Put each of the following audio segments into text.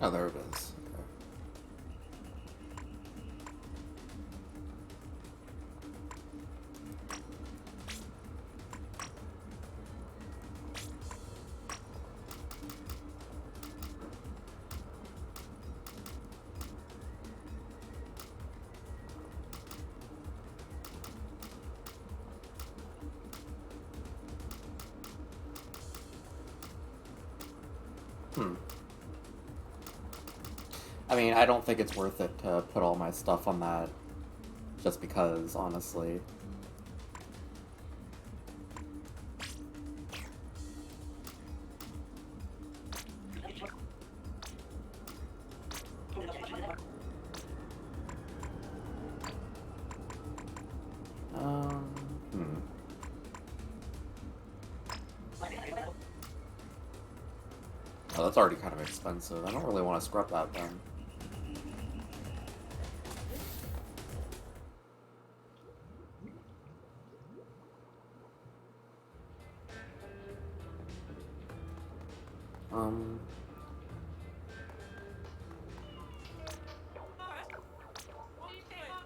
Oh, there it is. Hmm. I mean, I don't think it's worth it to put all my stuff on that, just because, honestly. Hmm. Oh, that's already kind of expensive. I don't really want to scrub that then. Um...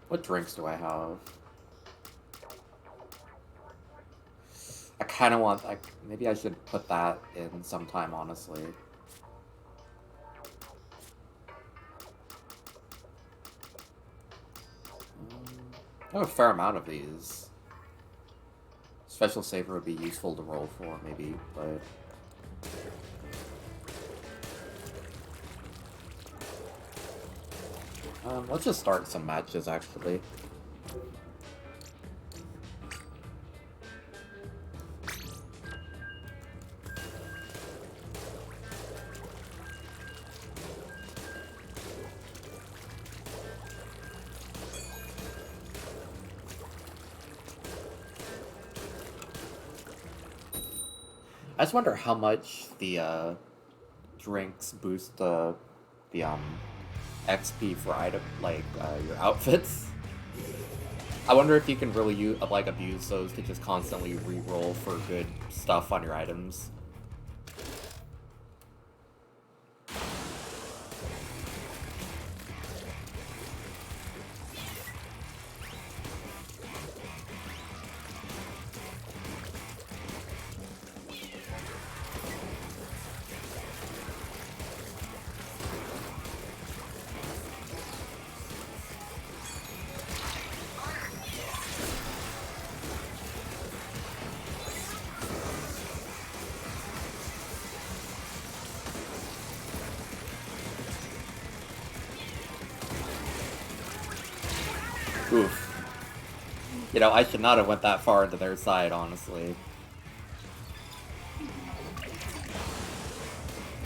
What drinks do I have? I kind of want... maybe I should put that in sometime, honestly. I have a fair amount of these. Special Saver would be useful to roll for, maybe, but... let's just start some matches, actually. I just wonder how much the drinks boost the XP for item your outfits. I wonder if you can really abuse those to just constantly re-roll for good stuff on your items. Oof. You know, I should not have went that far into their side, honestly.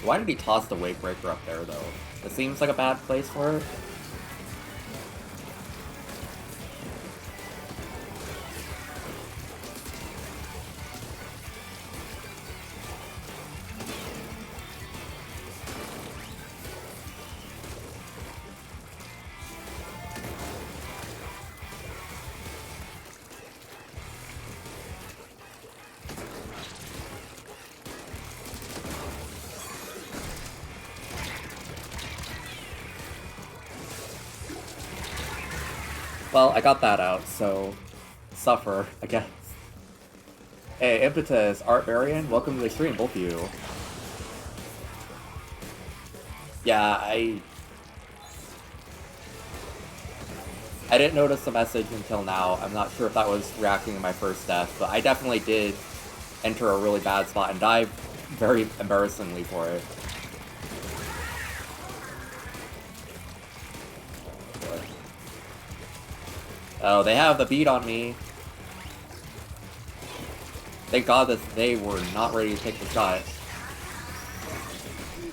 Why did he toss the Wake Breaker up there, though? It seems like a bad place for it. Well, I got that out, so suffer, I guess. Hey, Impetus, Art Varian, welcome to the stream, both of you. Yeah, I didn't notice the message until now. I'm not sure if that was reacting to my first death, but I definitely did enter a really bad spot and die very embarrassingly for it. Oh, they have the beat on me. Thank God that they were not ready to take the shot.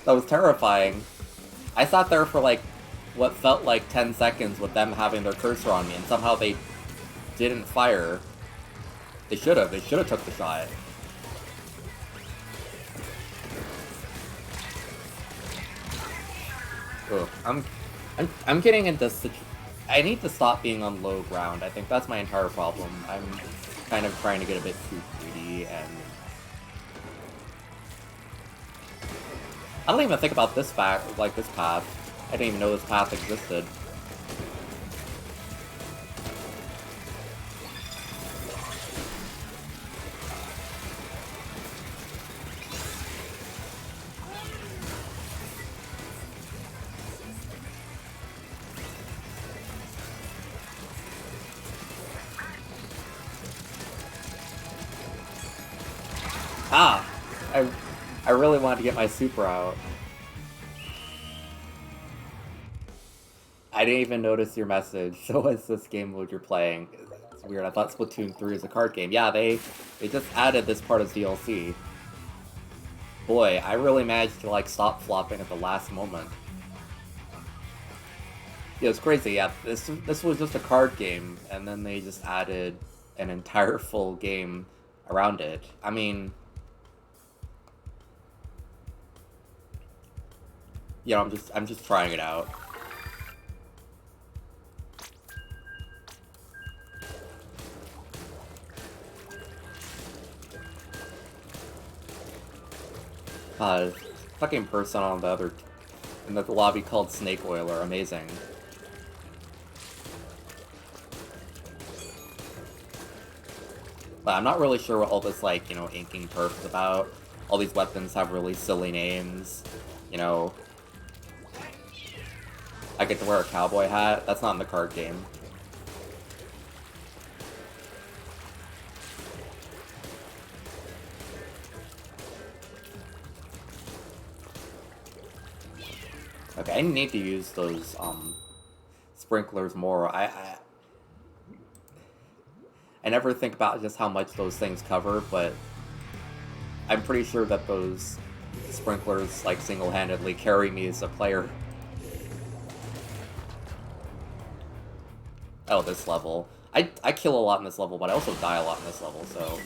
That was terrifying. I sat there for like what felt like 10 seconds with them having their cursor on me, and somehow they didn't fire. They should have took the shot. Ugh, I'm getting into I need to stop being on low ground. I think that's my entire problem. I'm kind of trying to get a bit too greedy, and I don't even think about this fact, like this path. I didn't even know this path existed. Ah! I really wanted to get my super out. I didn't even notice your message. So what's this game mode you're playing? It's weird. I thought Splatoon 3 is a card game. Yeah, they just added this part as DLC. Boy, I really managed to like stop flopping at the last moment. Yeah, it's crazy. Yeah, this was just a card game, and then they just added an entire full game around it. I mean, you know, I'm just trying it out. Fucking person on the other in the lobby called Snake Oiler, amazing. But I'm not really sure what all this, like, you know, inking turf is about. All these weapons have really silly names, you know. I get to wear a cowboy hat. That's not in the card game. Okay, I need to use those, sprinklers more. I never think about just how much those things cover, but I'm pretty sure that those sprinklers, like, single-handedly carry me as a player. Oh, this level. I kill a lot in this level, but I also die a lot in this level, so...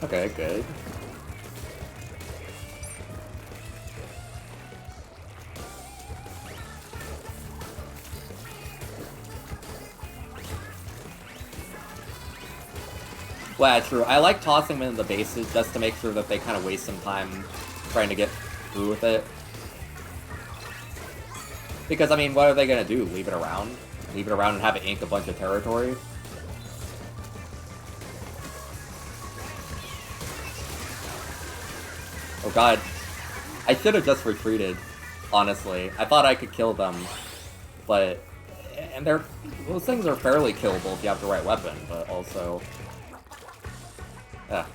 Okay, good. Well, yeah, true. I like tossing them into the bases just to make sure that they kind of waste some time trying to get through with it. Because, I mean, what are they going to do? Leave it around? Leave it around and have it ink a bunch of territory? Oh god. I should have just retreated, honestly. I thought I could kill them, but... And those things are fairly killable if you have the right weapon, but also... Yeah.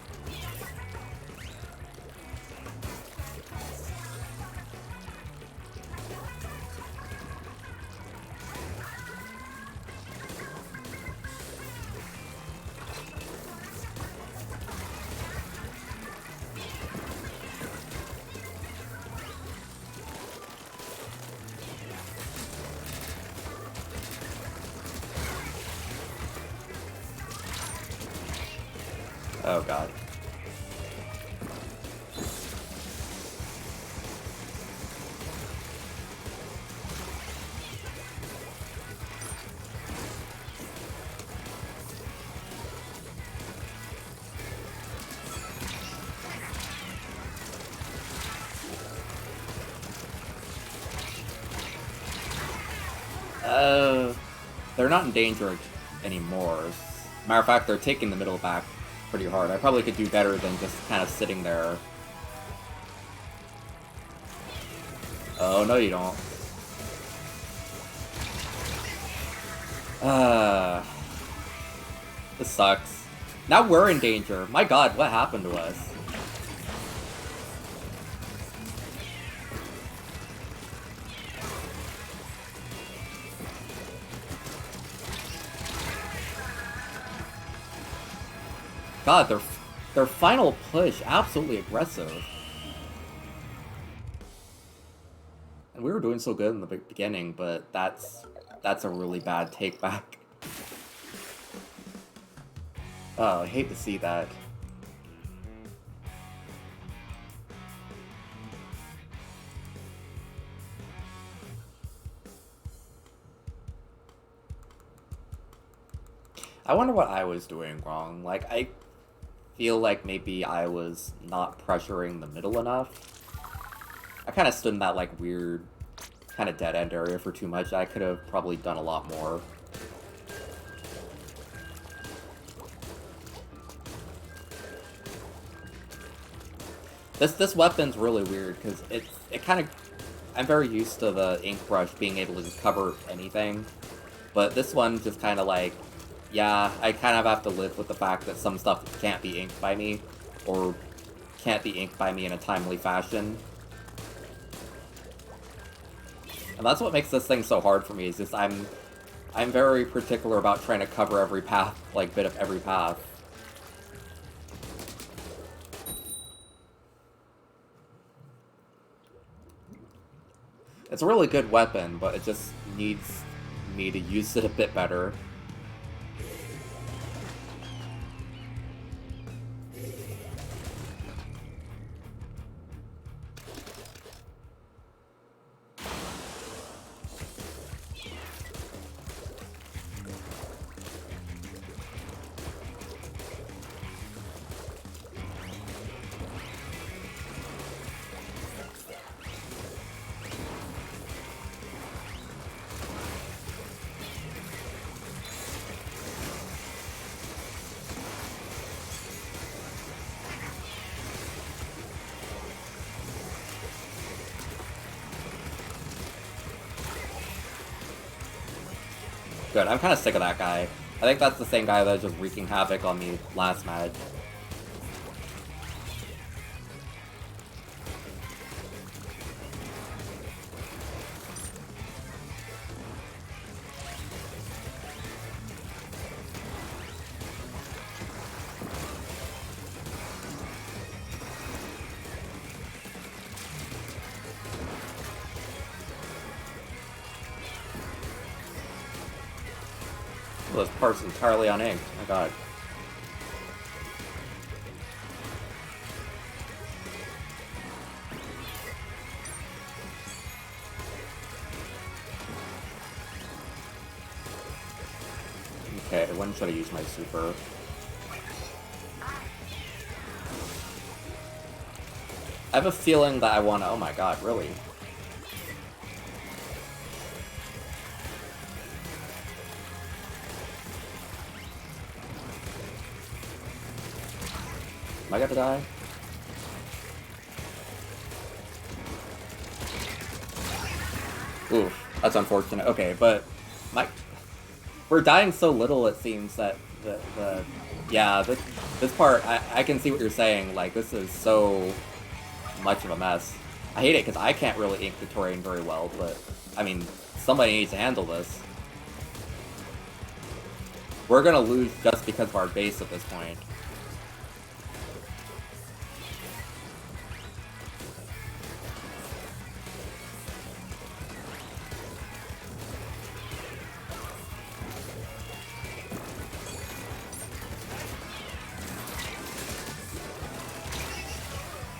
Oh god. They're not in danger anymore. Matter of fact, they're taking the middle back pretty hard. I probably could do better than just kind of sitting there. Oh, no you don't. This sucks. Now we're in danger. My god, what happened to us? god, their final push, absolutely aggressive. And we were doing so good in the beginning, but that's a really bad take back. Oh, I hate to see that. I wonder what I was doing wrong. Like, I feel like maybe I was not pressuring the middle enough. I kind of stood in that, like, weird, kind of dead-end area for too much. I could have probably done a lot more. This weapon's really weird, because it kind of... I'm very used to the ink brush being able to just cover anything. But this one just kind of like... Yeah, I kind of have to live with the fact that some stuff can't be inked by me, or can't be inked by me in a timely fashion. And that's what makes this thing so hard for me, is just I'm very particular about trying to cover every path, like, bit of every path. It's a really good weapon, but it just needs me to use it a bit better. Good, I'm kind of sick of that guy. I think that's the same guy that was just wreaking havoc on me last match. This part's entirely uninked. Oh my god. Okay, when should I use my super? I have a feeling that I want to... Oh my god, really? Am I gonna die? Oof, that's unfortunate. Okay, but we're dying so little, it seems, that yeah, this part, I can see what you're saying. Like, this is so much of a mess. I hate it because I can't really ink the terrain very well, but I mean, somebody needs to handle this. We're gonna lose just because of our base at this point.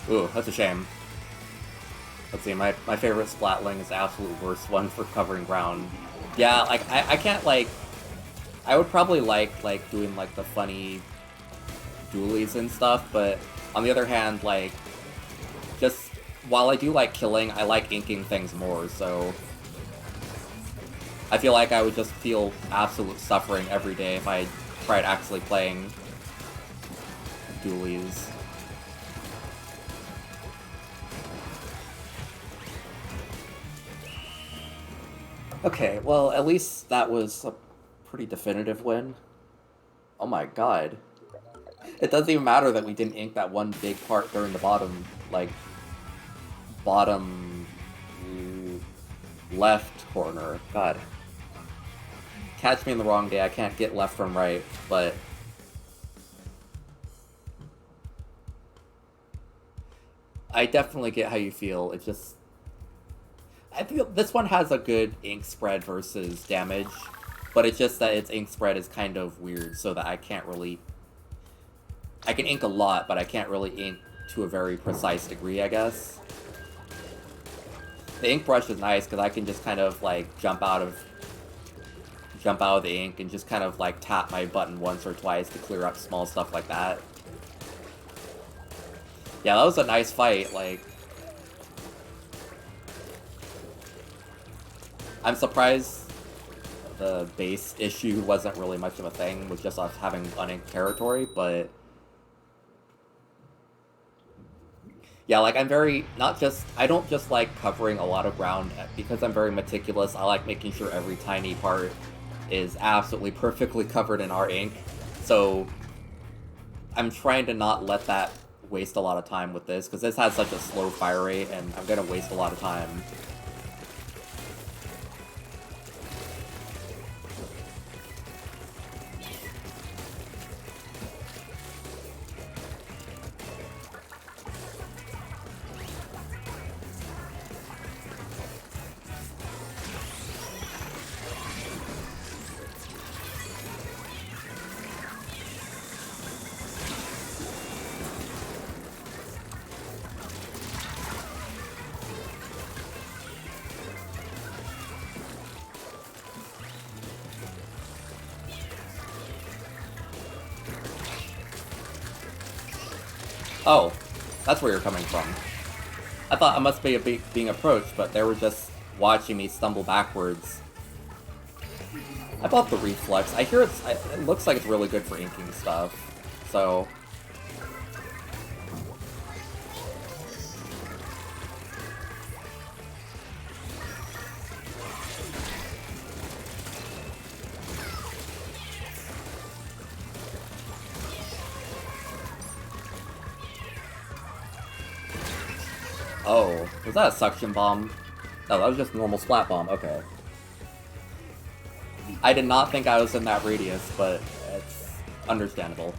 Ooh, that's a shame. Let's see, my favorite Splatling is the absolute worst one for covering ground. Yeah, like, I can't, like... I would probably like doing, like, the funny dualies and stuff, but on the other hand, like, just... While I do like killing, I like inking things more, so... I feel like I would just feel absolute suffering every day if I tried actually playing dualies. Okay, well, at least that was a pretty definitive win. Oh my god. It doesn't even matter that we didn't ink that one big part during the bottom, like, bottom left corner. God. Catch me in the wrong day, I can't get left from right, but I definitely get how you feel. It's just I feel this one has a good ink spread versus damage, but it's just that its ink spread is kind of weird, so that I can't really. I can ink a lot, but I can't really ink to a very precise degree, I guess. The ink brush is nice because I can just kind of like jump out of the ink and just kind of like tap my button once or twice to clear up small stuff like that. Yeah, that was a nice fight. Like, I'm surprised the base issue wasn't really much of a thing with just us having uninked territory, but yeah, like I'm very I don't just like covering a lot of ground because I'm very meticulous. I like making sure every tiny part is absolutely perfectly covered in our ink. So I'm trying to not let that waste a lot of time with this because this has such a slow fire rate and I'm gonna waste a lot of time. Oh, that's where you're coming from. I thought I must be being approached, but they were just watching me stumble backwards. I bought the reflex. I hear it looks like it's really good for inking stuff. So oh, was that a suction bomb? No, that was just a normal splat bomb. Okay. I did not think I was in that radius, but it's understandable.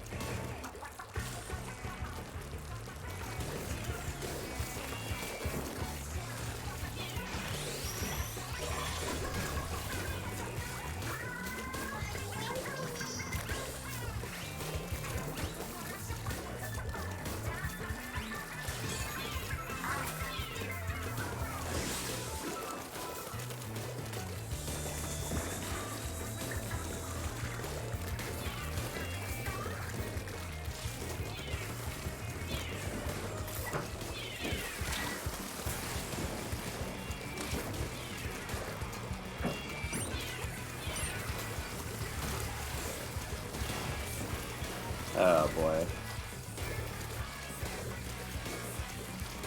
Oh boy.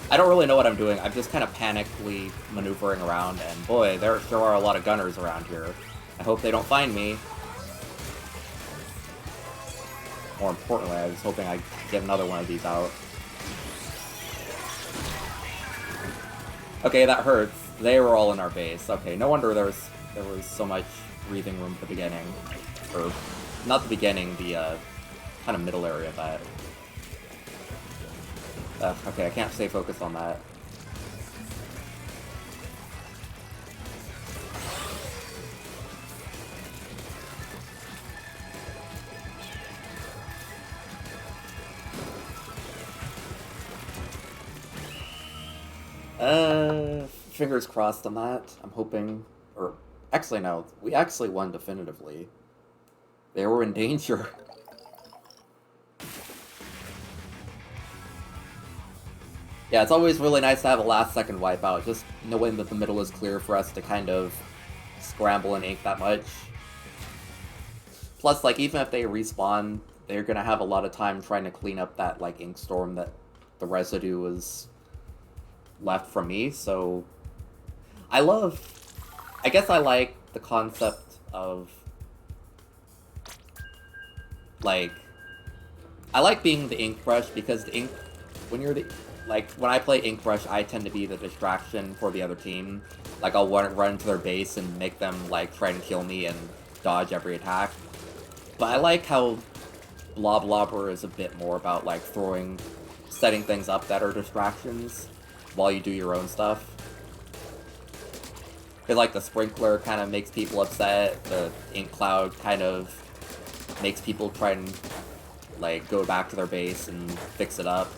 I don't really know what I'm doing. I'm just kind of panically maneuvering around, and boy, there are a lot of gunners around here. I hope they don't find me. More importantly, I was hoping I'd get another one of these out. Okay, that hurts. They were all in our base. Okay, no wonder there was so much breathing room at the beginning. Or, not the beginning, the, kind of middle area of that. Okay, I can't stay focused on that. Fingers crossed on that. I'm hoping, or actually no, we actually won definitively. They were in danger. Yeah, it's always really nice to have a last-second wipeout, just knowing that the middle is clear for us to kind of scramble and ink that much. Plus, like, even if they respawn, they're gonna have a lot of time trying to clean up that, like, ink storm that the residue was left from me, so... I guess I like the concept of... Like... I like being the ink brush, because the ink... When you're the... Like, when I play ink brush, I tend to be the distraction for the other team. Like, I'll run into their base and make them, like, try and kill me and dodge every attack. But I like how bloblobber is a bit more about, like, throwing setting things up that are distractions while you do your own stuff. Because, like, the sprinkler kind of makes people upset, the ink cloud kind of makes people try and, like, go back to their base and fix it up.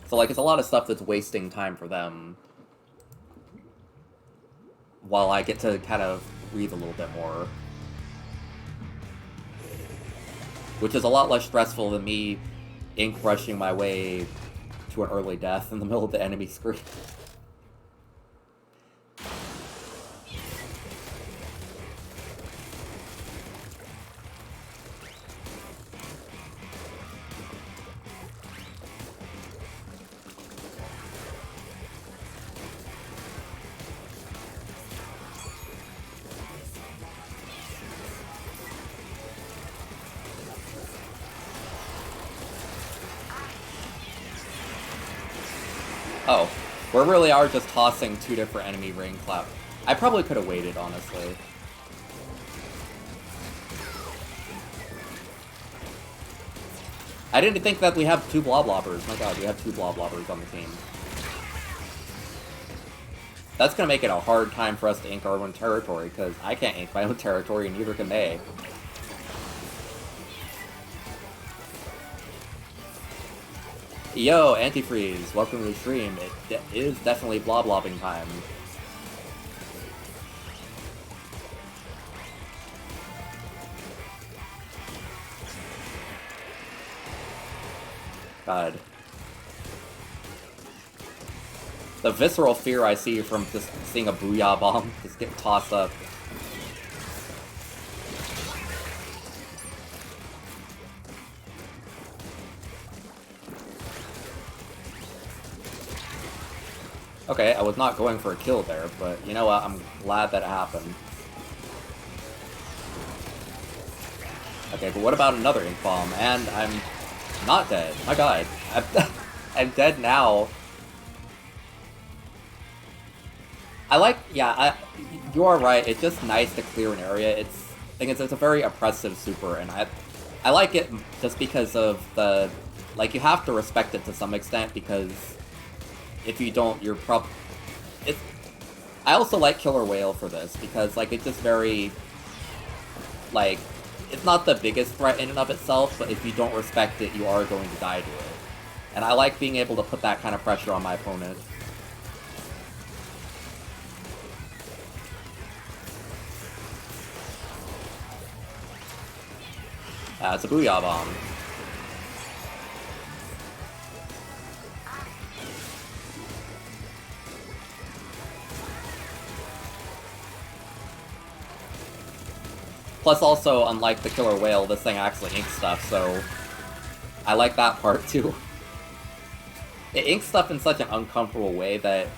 So, like, it's a lot of stuff that's wasting time for them, while I get to kind of breathe a little bit more. Which is a lot less stressful than me ink rushing my way to an early death in the middle of the enemy screen. Oh, we really are just tossing two different enemy ring cloud. I probably could have waited, honestly. I didn't think that we have two bloblobbers. My god, we have two bloblobbers on the team. That's gonna make it a hard time for us to ink our own territory, because I can't ink my own territory, and neither can they. Yo, Antifreeze, welcome to the stream. It is definitely bloblobbing time. God. The visceral fear I see from just seeing a Booyah Bomb just get tossed up. Okay, I was not going for a kill there, but you know what? I'm glad that it happened. Okay, but what about another ink bomb? And I'm not dead. My god. I'm dead now. You are right. It's just nice to clear an area. It's a very oppressive super, and I like it just because of the, like, you have to respect it to some extent, because if you don't, you're I also like Killer Whale for this, because, like, it's just very, like, it's not the biggest threat in and of itself, but if you don't respect it, you are going to die to it. And I like being able to put that kind of pressure on my opponent. It's a Booyah Bomb. Plus also, unlike the Killer Whale, this thing actually inks stuff, so I like that part too. It inks stuff in such an uncomfortable way that,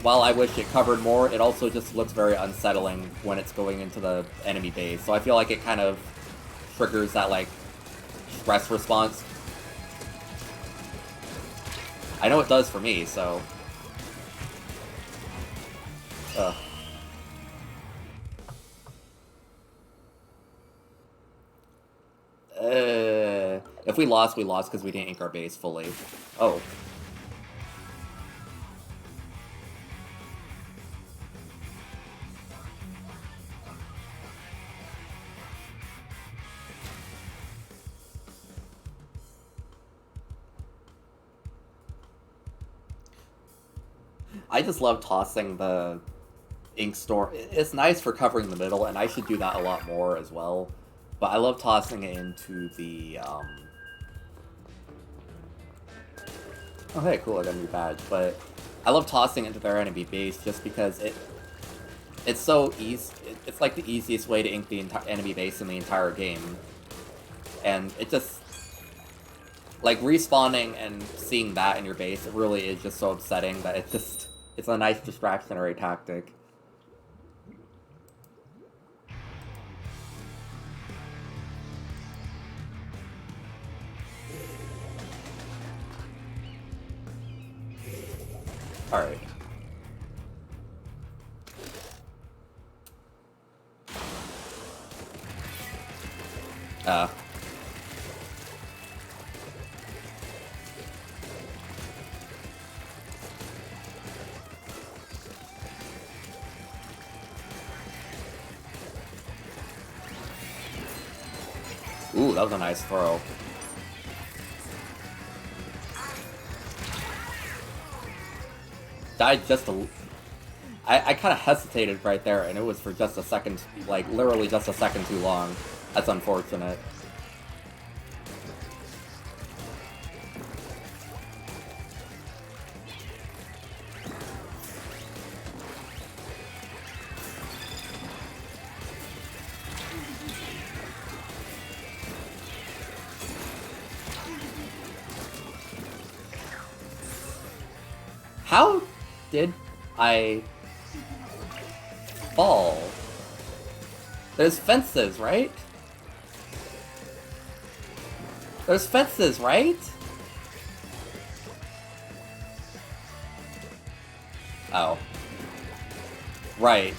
while I wish it covered more, it also just looks very unsettling when it's going into the enemy base. So I feel like it kind of triggers that, like, stress response. I know it does for me, so... Ugh. If we lost because we didn't ink our base fully. Oh. I just love tossing the ink store. It's nice for covering the middle, and I should do that a lot more as well. But I love tossing it into the, Oh, hey, cool, I got a new badge. But I love tossing it into their enemy base just because it's so easy. It's like the easiest way to ink the enemy base in the entire game. And it just... like, respawning and seeing that in your base, it really is just so upsetting that it's a nice distractionary tactic. Alright. Ooh, that was a nice throw. Died just a... I kind of hesitated right there, and it was for just a second, like, literally just a second too long. That's unfortunate. How did I fall? There's fences, right? There's fences, right? Oh. Right.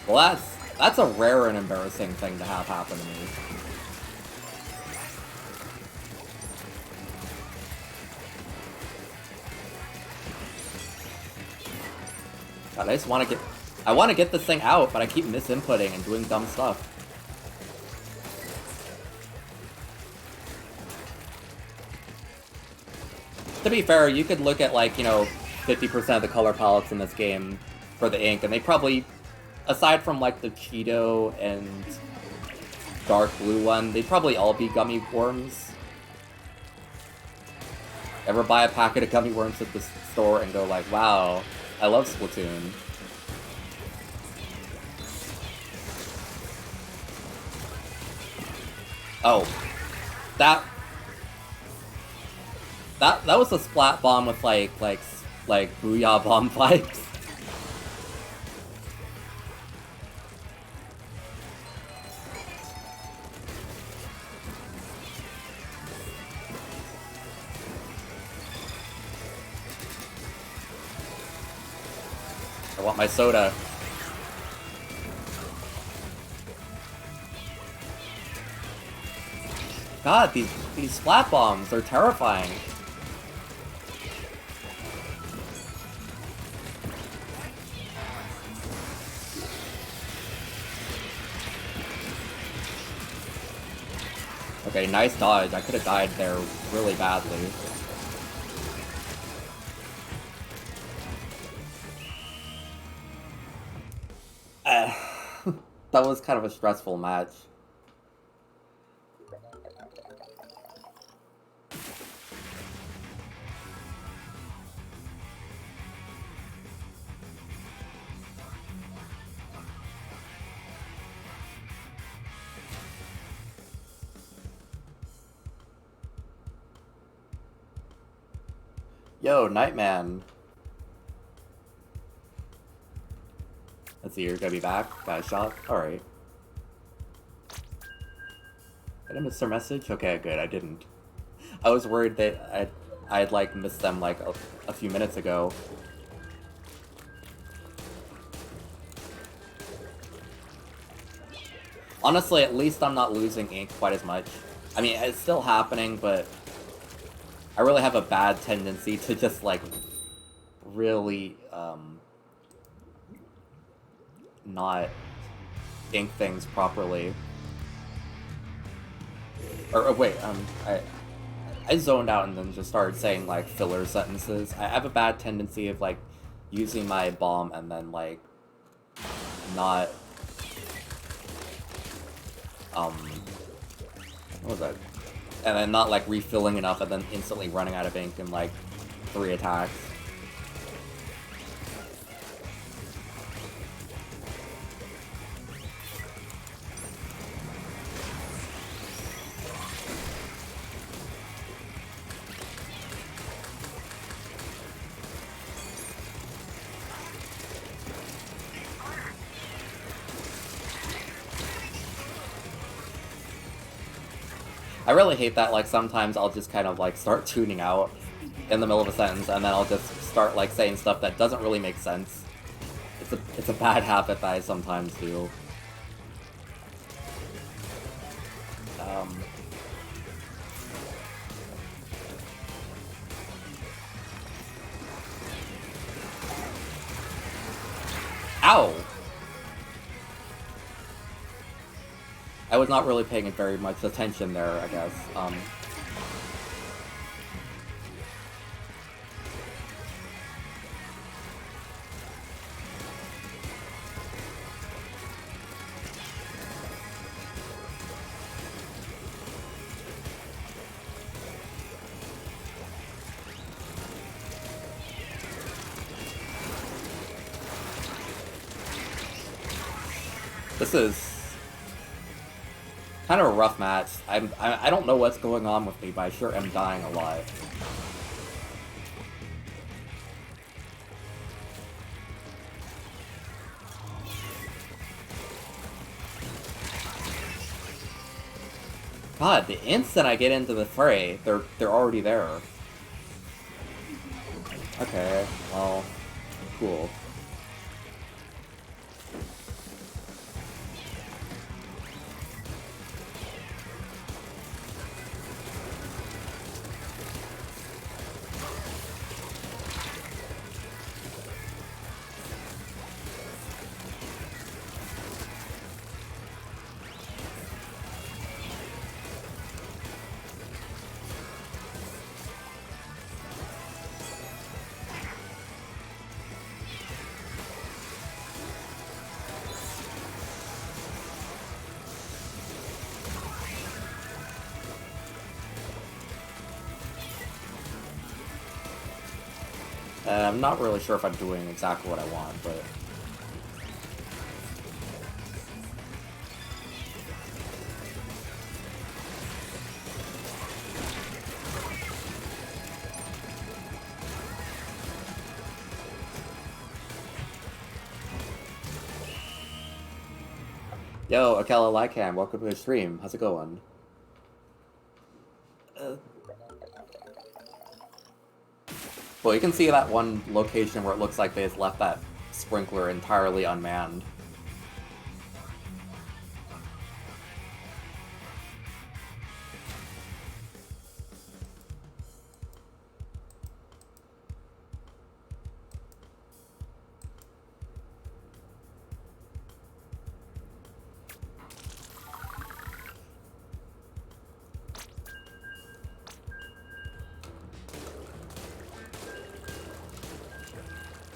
Well, that's a rare and embarrassing thing to have happen to me. God, I just want to get... I want to get this thing out, but I keep misinputting and doing dumb stuff. To be fair, you could look at, like, you know, 50% of the color palettes in this game for the ink, and they probably, aside from, like, the Cheeto and dark blue one, they'd probably all be gummy worms. Ever buy a packet of gummy worms at the store and go like, wow, I love Splatoon. Oh. That was a splat bomb with like booyah bomb vibes. I want my soda. God, these splat bombs are terrifying. Okay, nice dodge. I could have died there really badly. That was kind of a stressful match. Yo, Nightman. Let's see, you're gonna be back. Got a shot? Alright. Did I miss their message? Okay, good, I didn't. I was worried that I'd like missed them like a few minutes ago. Honestly, at least I'm not losing ink quite as much. I mean, it's still happening, but I really have a bad tendency to just, like, really, not ink things properly. Or wait, I zoned out and then just started saying, like, filler sentences. I have a bad tendency of, like, using my bomb and then, like, not, what was that? And then not, like, refilling enough and then instantly running out of ink in, like, 3 attacks. I really hate that, like, sometimes I'll just kind of, like, start tuning out in the middle of a sentence, and then I'll just start, like, saying stuff that doesn't really make sense. It's a bad habit that I sometimes do. Ow! I was not really paying very much attention there, I guess. This is kind of a rough match. I don't know what's going on with me, but I sure am dying a lot. God, the instant I get into the fray, they're already there. Okay, well, cool. I'm not really sure if I'm doing exactly what I want, but... Yo, Akela Lycan, welcome to the stream. How's it going? Well, you can see that one location where it looks like they just left that sprinkler entirely unmanned.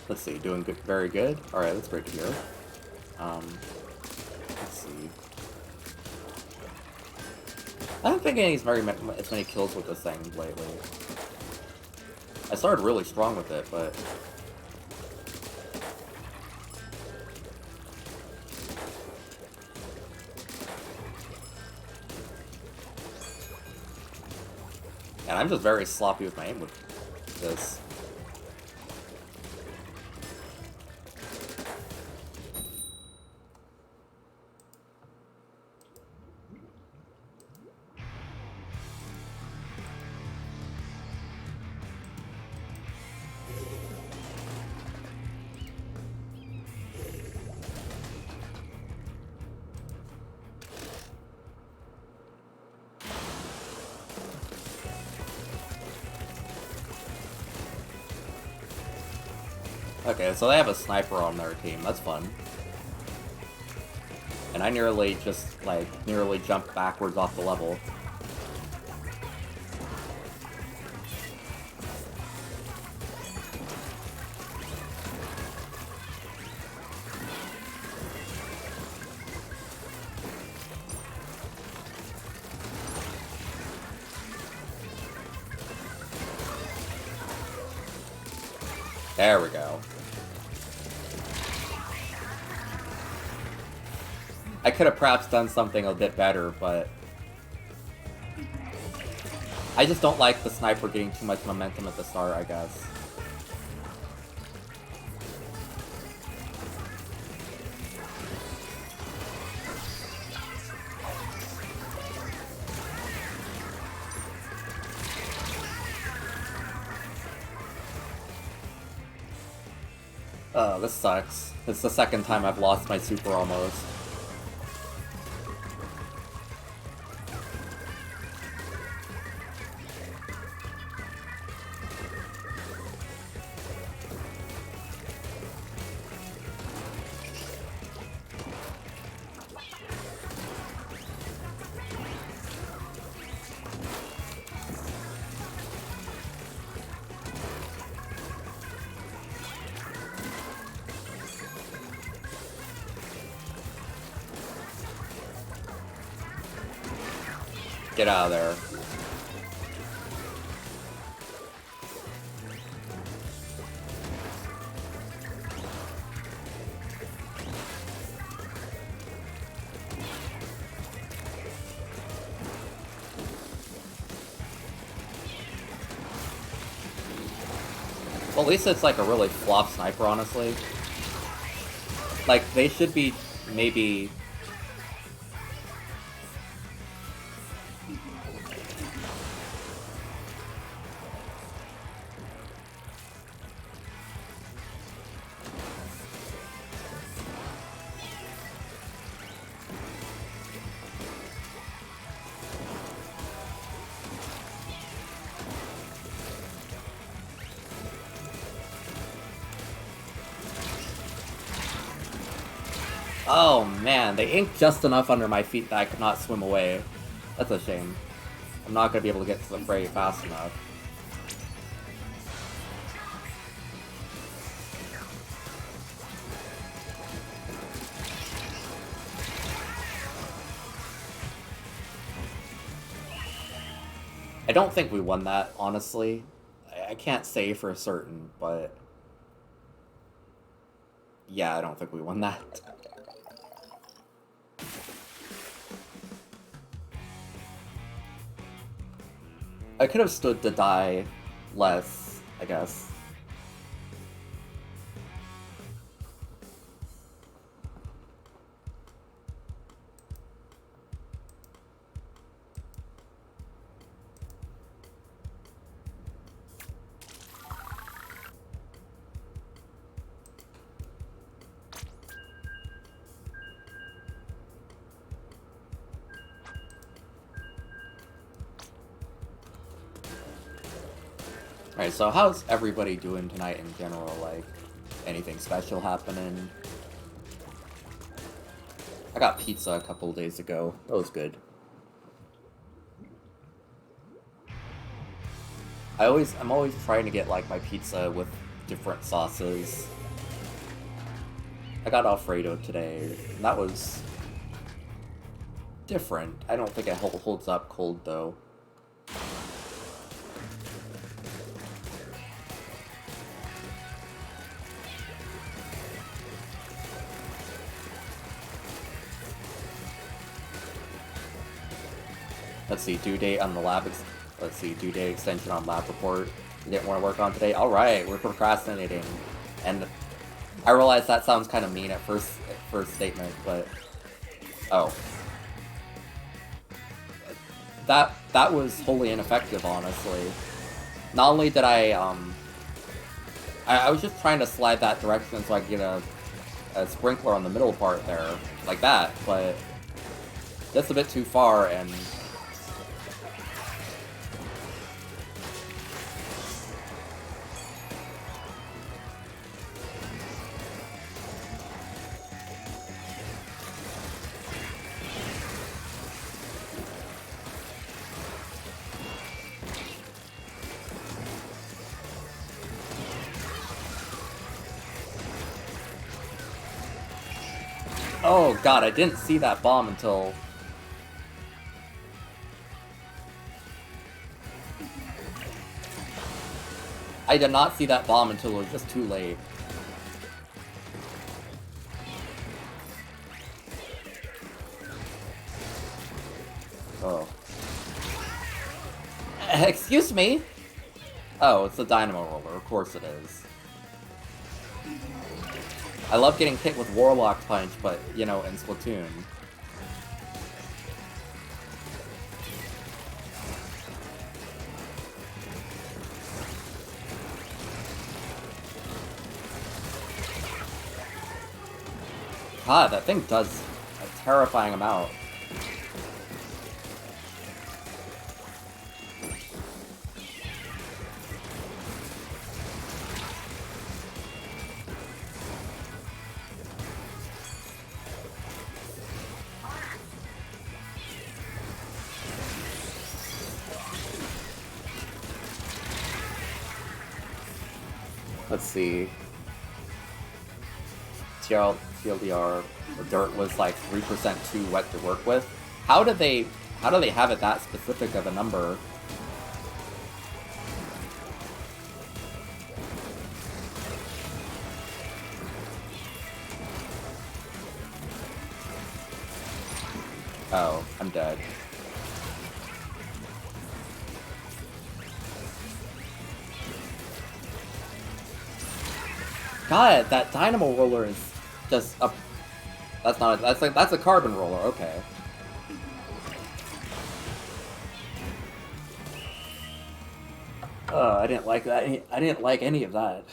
Let's see, doing good, very good. All right, that's great to hear. Let's see. I haven't been getting as many kills with this thing lately. I started really strong with it, but and I'm just very sloppy with my aim with this. Okay, so they have a sniper on their team. That's fun. And I nearly just, like, jumped backwards off the level. There we go. I could have perhaps done something a bit better, but I just don't like the sniper getting too much momentum at the start, I guess. Oh, this sucks. It's the second time I've lost my super almost. Get out of there. Well, at least it's like a really flop sniper, honestly. Like, they should be maybe... Oh man, they inked just enough under my feet that I could not swim away. That's a shame. I'm not gonna be able to get to the fray fast enough. I don't think we won that, honestly. I can't say for certain, but... Yeah, I don't think we won that. I could have stood to die less, I guess. Alright, so how's everybody doing tonight in general? Like, anything special happening? I got pizza a couple days ago. That was good. I'm always trying to get, like, my pizza with different sauces. I got Alfredo today, and that was different. I don't think it holds up cold, though. Let's see, due date on the lab. Let's see, due date extension on lab report. You didn't want to work on today? Alright, we're procrastinating. And I realize that sounds kind of mean at first statement, but... Oh. That was wholly ineffective, honestly. Not only did I was just trying to slide that direction so I could get a sprinkler on the middle part there, like that, but just a bit too far, and... Oh god, I didn't see that bomb until... I did not see that bomb until it was just too late. Oh. Excuse me? Oh, it's the dynamo roller, of course it is. I love getting hit with Warlock Punch, but, you know, in Splatoon. God, that thing does a terrifying amount. Let's see. TLDR, the dirt was like 3% too wet to work with. How did they How do they have it that specific of a number? Oh, I'm dead. God, that dynamo roller is just a... That's not... That's a carbon roller, okay. I didn't like that. I didn't like any of that.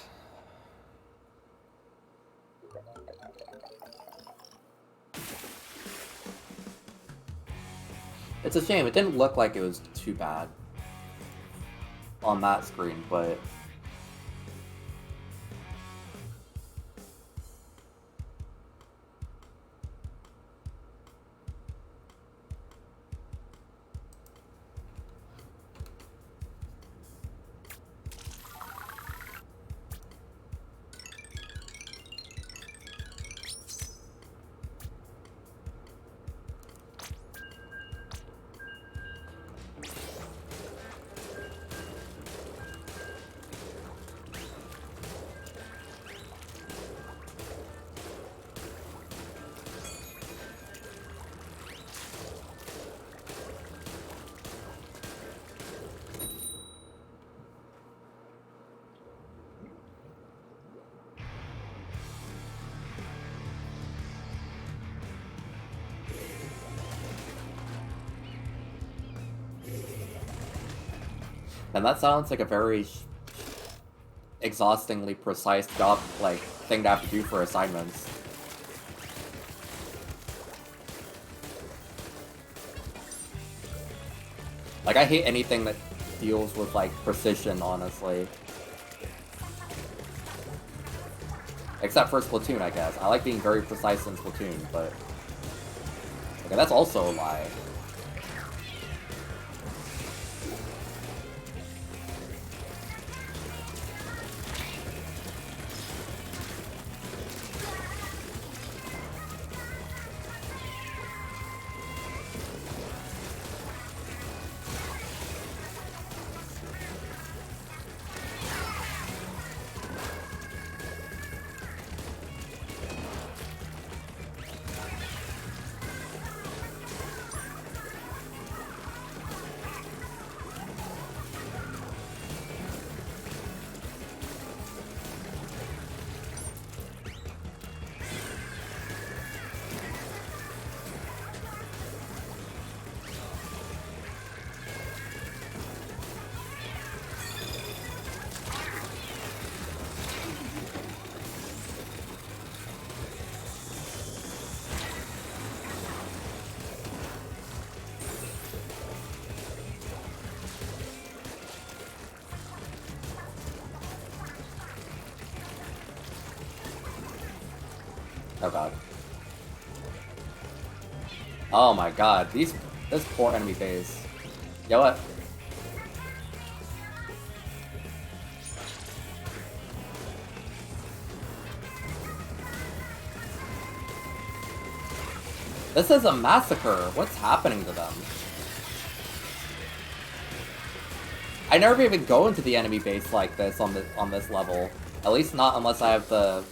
It's a shame. It didn't look like it was too bad on that screen, but... And that sounds like a very exhaustingly precise job, like, thing to have to do for assignments. Like, I hate anything that deals with, like, precision, honestly. Except for Splatoon, I guess. I like being very precise in Splatoon, but... Okay, that's also a lie. Oh god. Oh my god, this poor enemy base. You know what? This is a massacre. What's happening to them? I never even go into the enemy base like this on this level. At least not unless I have the...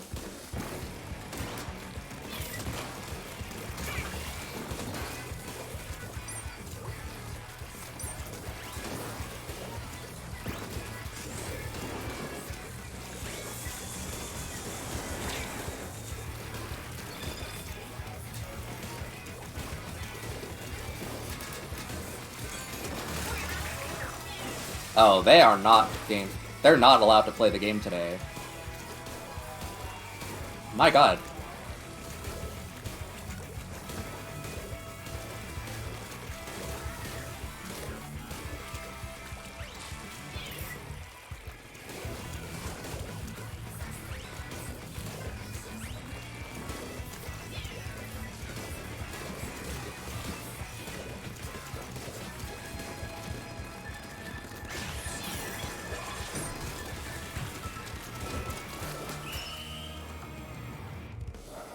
Oh, they are not game. They're not allowed to play the game today. My god.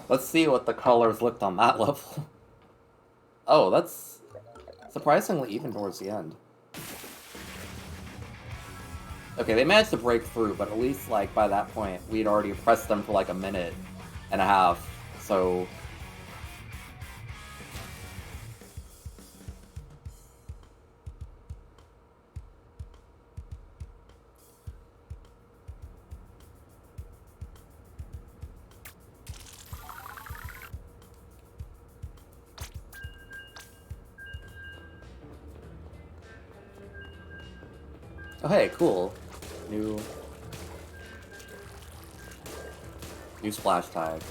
Let's see what the colors looked on that level. Oh, that's surprisingly even towards the end. Okay, they managed to break through, but at least, like, by that point, we'd already pressed them for, like, a minute and a half, so... Oh, hey, cool. New splash tag.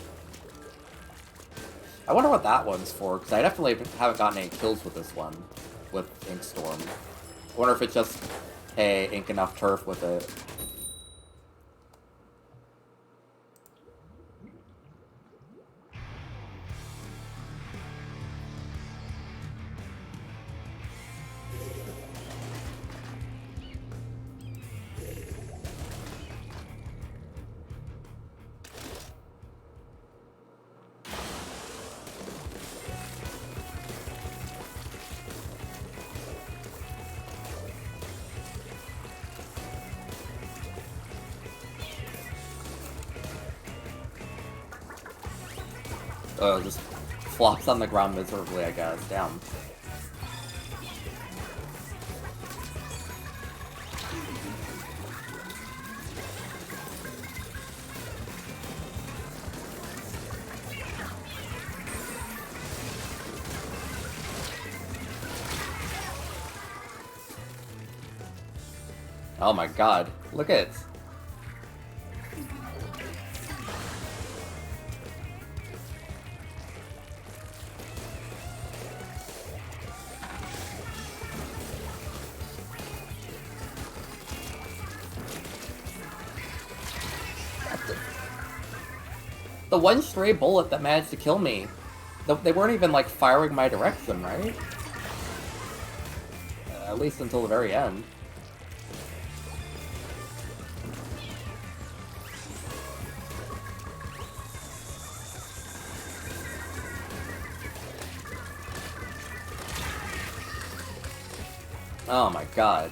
I wonder what that one's for, because I definitely haven't gotten any kills with this one, with Ink Storm. I wonder if it's just, hey, ink enough turf with it. Just flops on the ground miserably, I guess. Damn. Oh my god. Look at it. The one stray bullet that managed to kill me. They weren't even, like, firing my direction, right? At least until the very end. Oh my god.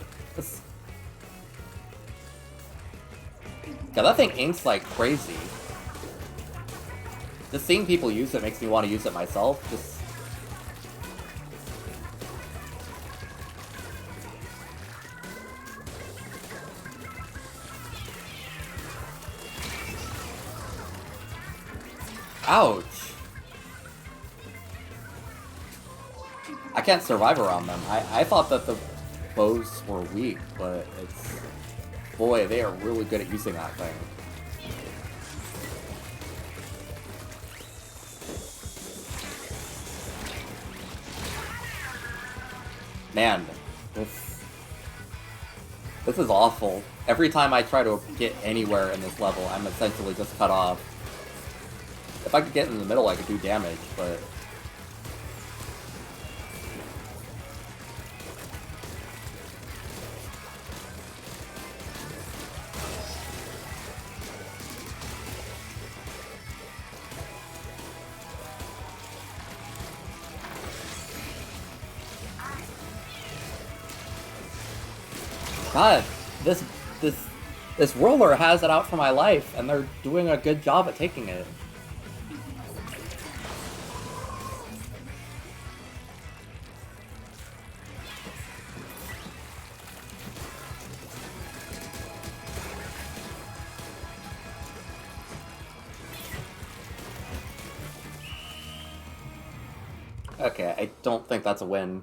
God, that thing inks like crazy. Just seeing people use it makes me want to use it myself. Just... Ouch! I can't survive around them. I thought that the bows were weak, but it's... Boy, they are really good at using that thing. Man, this is awful. Every time I try to get anywhere in this level, I'm essentially just cut off. If I could get in the middle, I could do damage, but... God, this roller has it out for my life, and they're doing a good job at taking it. Okay, I don't think that's a win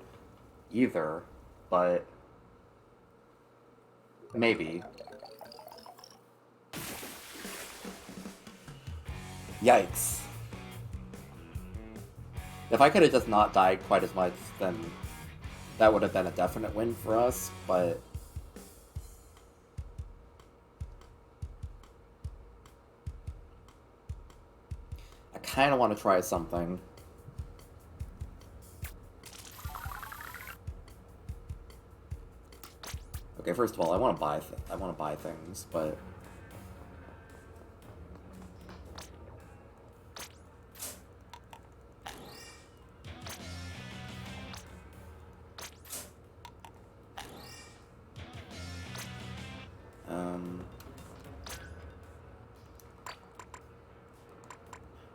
either, but... Maybe. Yikes. If I could have just not died quite as much, then that would have been a definite win for us, but... I kind of want to try something. Okay, first of all, I want to buy things, but...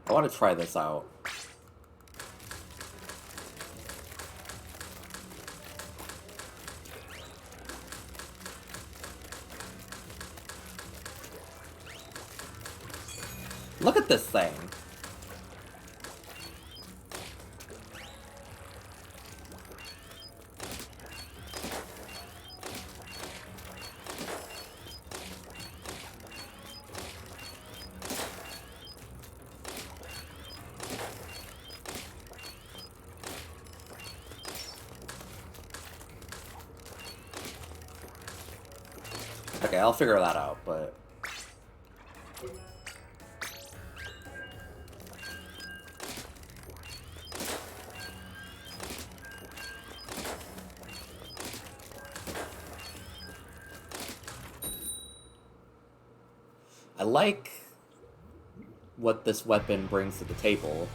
I want to try this out. Look at this thing. Okay, I'll figure that out, but... I like what this weapon brings to the table.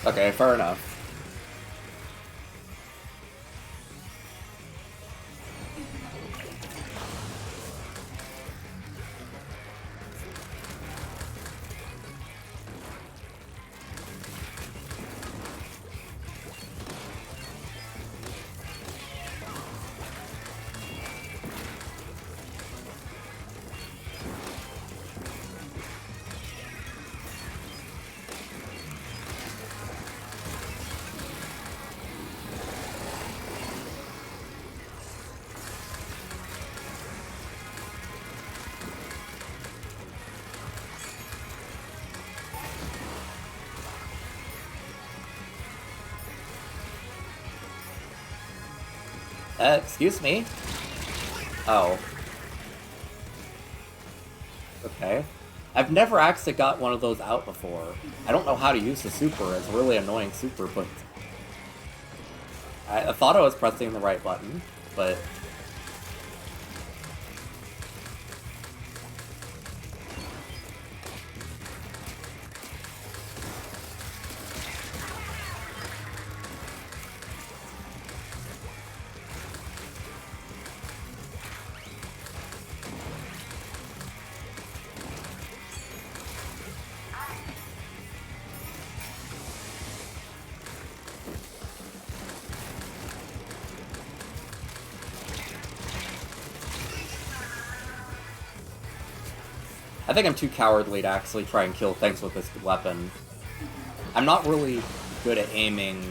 Okay, fair enough. Excuse me? Oh. Okay. I've never actually got one of those out before. I don't know how to use the super. It's a really annoying super, but... I thought I was pressing the right button, but... I think I'm too cowardly to actually try and kill things with this weapon. I'm not really good at aiming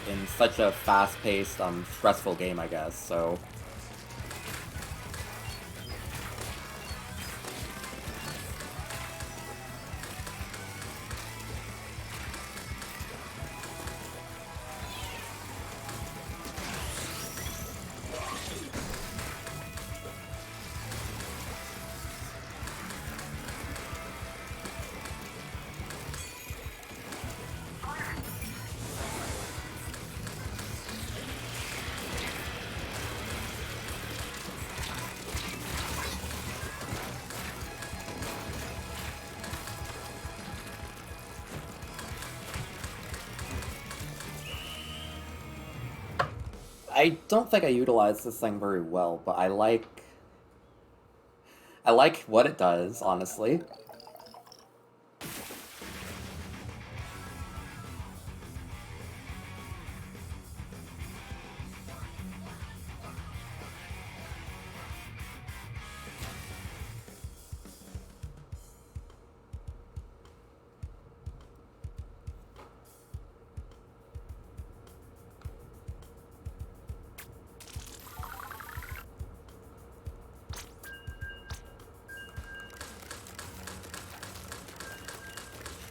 in such a fast-paced, stressful game, I guess, so... I don't think I utilize this thing very well, but I like what it does, honestly.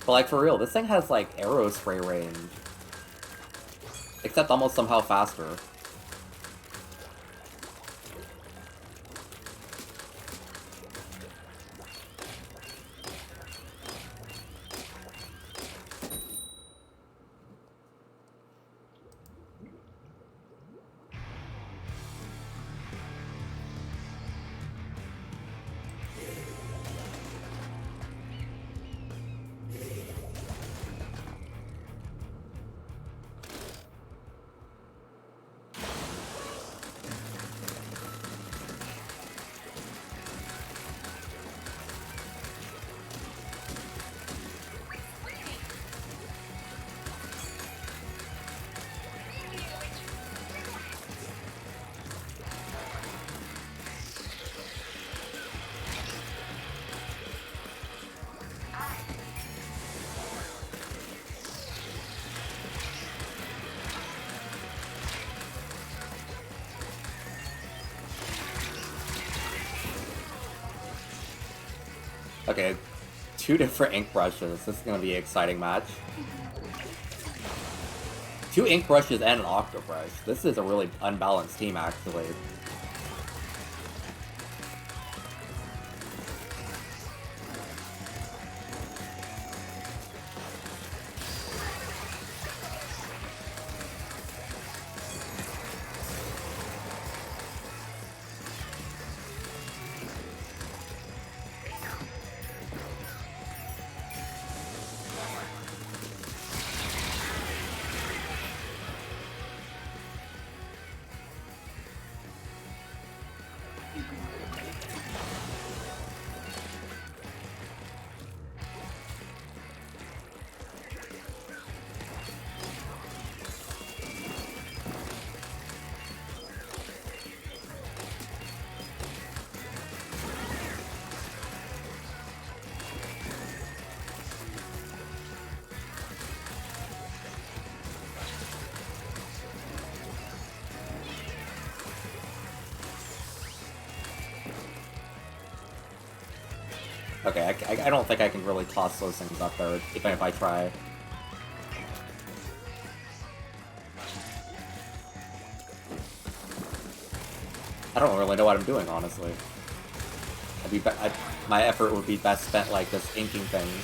But like, for real, this thing has, like, arrow spray range. Like, except almost somehow faster. Okay, 2 different ink brushes. This is gonna be an exciting match. 2 ink brushes and an octo brush. This is a really unbalanced team, actually. Okay, I don't think I can really toss those things up there, even if I try. I don't really know what I'm doing, honestly. My effort would be best spent, like, just inking things.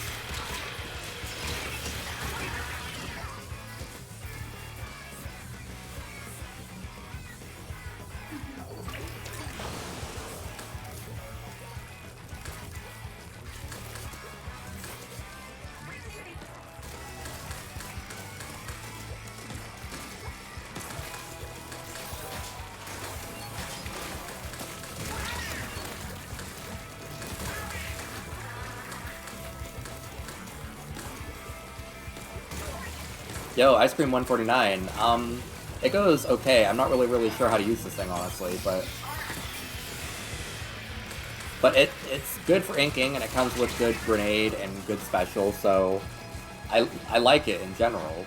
Yo, Ice Cream 149. It goes okay. I'm not really sure how to use this thing, honestly, but it's good for inking, and it comes with good grenade and good special, so I like it in general.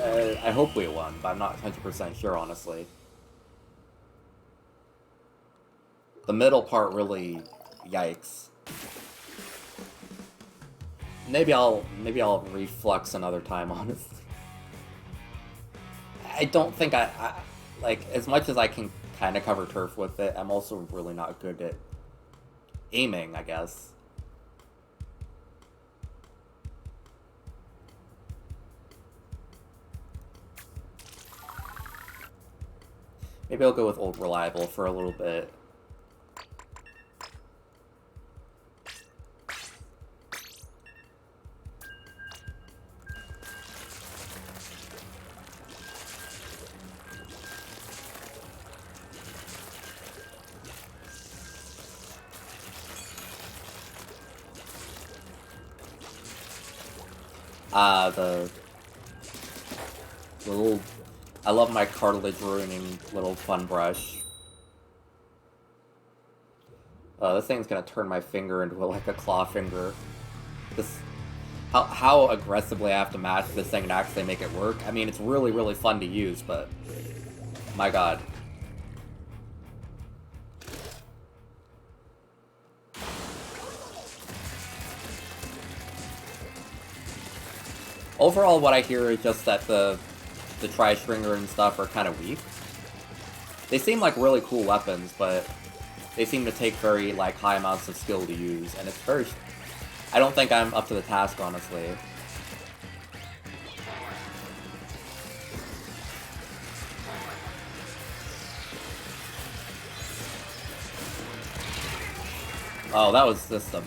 I hope we won, but I'm not 100% sure, honestly. The middle part really, yikes. Maybe I'll reflux another time, honestly. I don't think I like, as much as I can kind of cover turf with it, I'm also really not good at aiming, I guess. Maybe I'll go with Old Reliable for a little bit. The little... I love my cartilage ruining little fun brush. This thing's gonna turn my finger into like a claw finger. This... How aggressively I have to match this thing to actually make it work. I mean, it's really fun to use, but... My god. Overall, what I hear is just that the Tri-Stringer and stuff are kind of weak. They seem like really cool weapons, but they seem to take very, like, high amounts of skill to use, and it's very... I don't think I'm up to the task, honestly. Oh, that was system.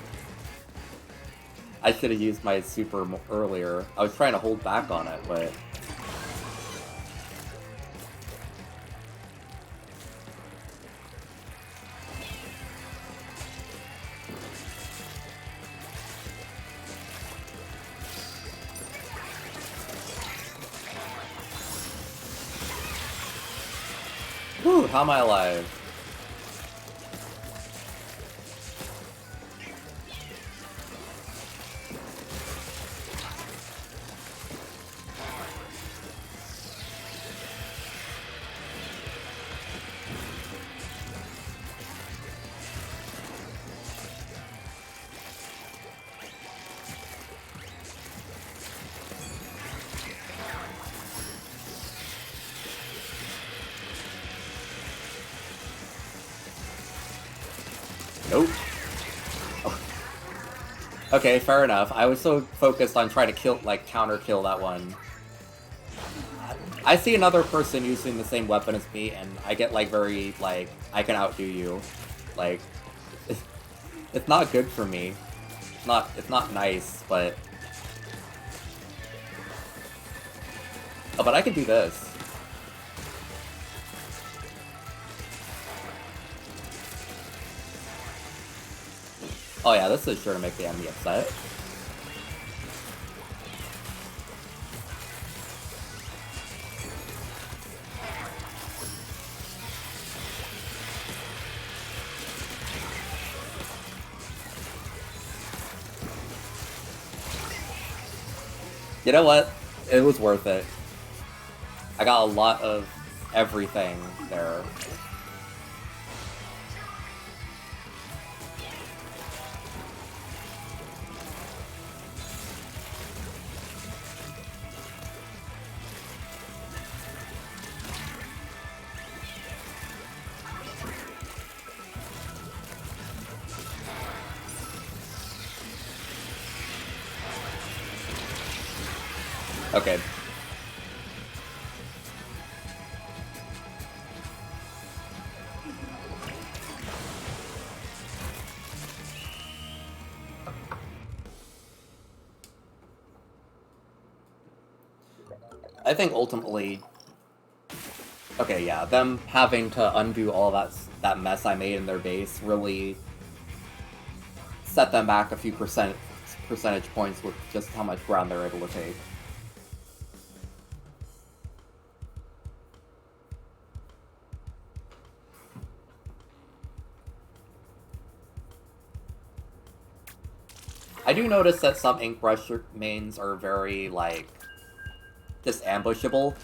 I should have used my super earlier. I was trying to hold back on it, but... Whew, how am I alive? Nope. Oh. Okay, fair enough. I was so focused on trying to kill, like, counter-kill that one. I see another person using the same weapon as me, and I get, like, very, like, I can outdo you. Like, it's not good for me. It's not nice, but... Oh, but I can do this. Oh yeah, this is sure to make the enemy upset. You know what? It was worth it. I got a lot of everything there. Okay. I think ultimately... Okay, yeah, them having to undo all that mess I made in their base really set them back a few percentage points with just how much ground they're able to take. I do notice that some Ink Brush mains are very, like, just ambushable.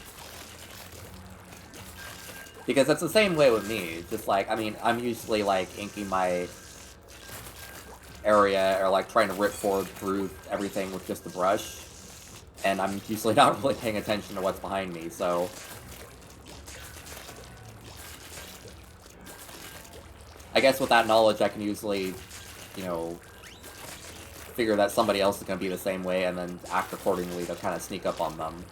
Because it's the same way with me. Just like, I mean, I'm usually, like, inking my area or, like, trying to rip forward through everything with just the brush. And I'm usually not really paying attention to what's behind me, so... I guess with that knowledge, I can usually, you know, figure that somebody else is going to be the same way and then act accordingly to kind of sneak up on them.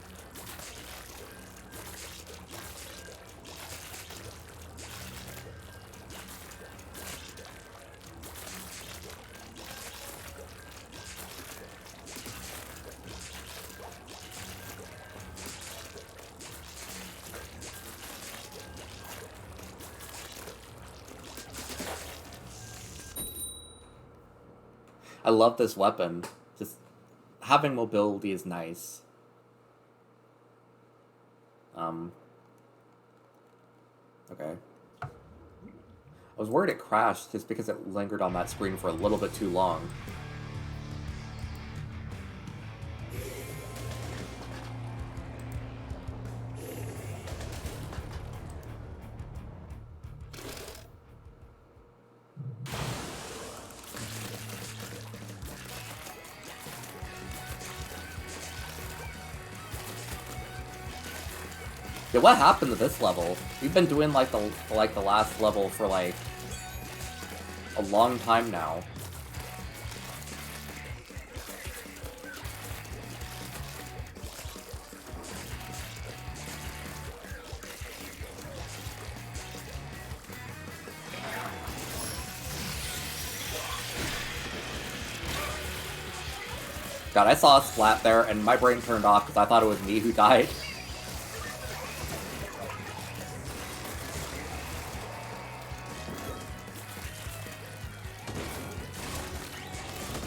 I love this weapon. Just having mobility is nice. Okay. I was worried it crashed just because it lingered on that screen for a little bit too long. Yeah, what happened to this level? We've been doing like the last level for like a long time now. God, I saw a splat there, and my brain turned off because I thought it was me who died.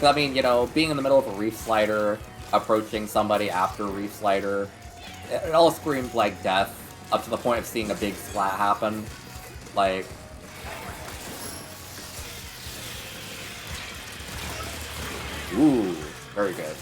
I mean, you know, being in the middle of a reef slider, approaching somebody after a reef slider, it all screamed like death, up to the point of seeing a big splat happen. Like... Ooh, very good.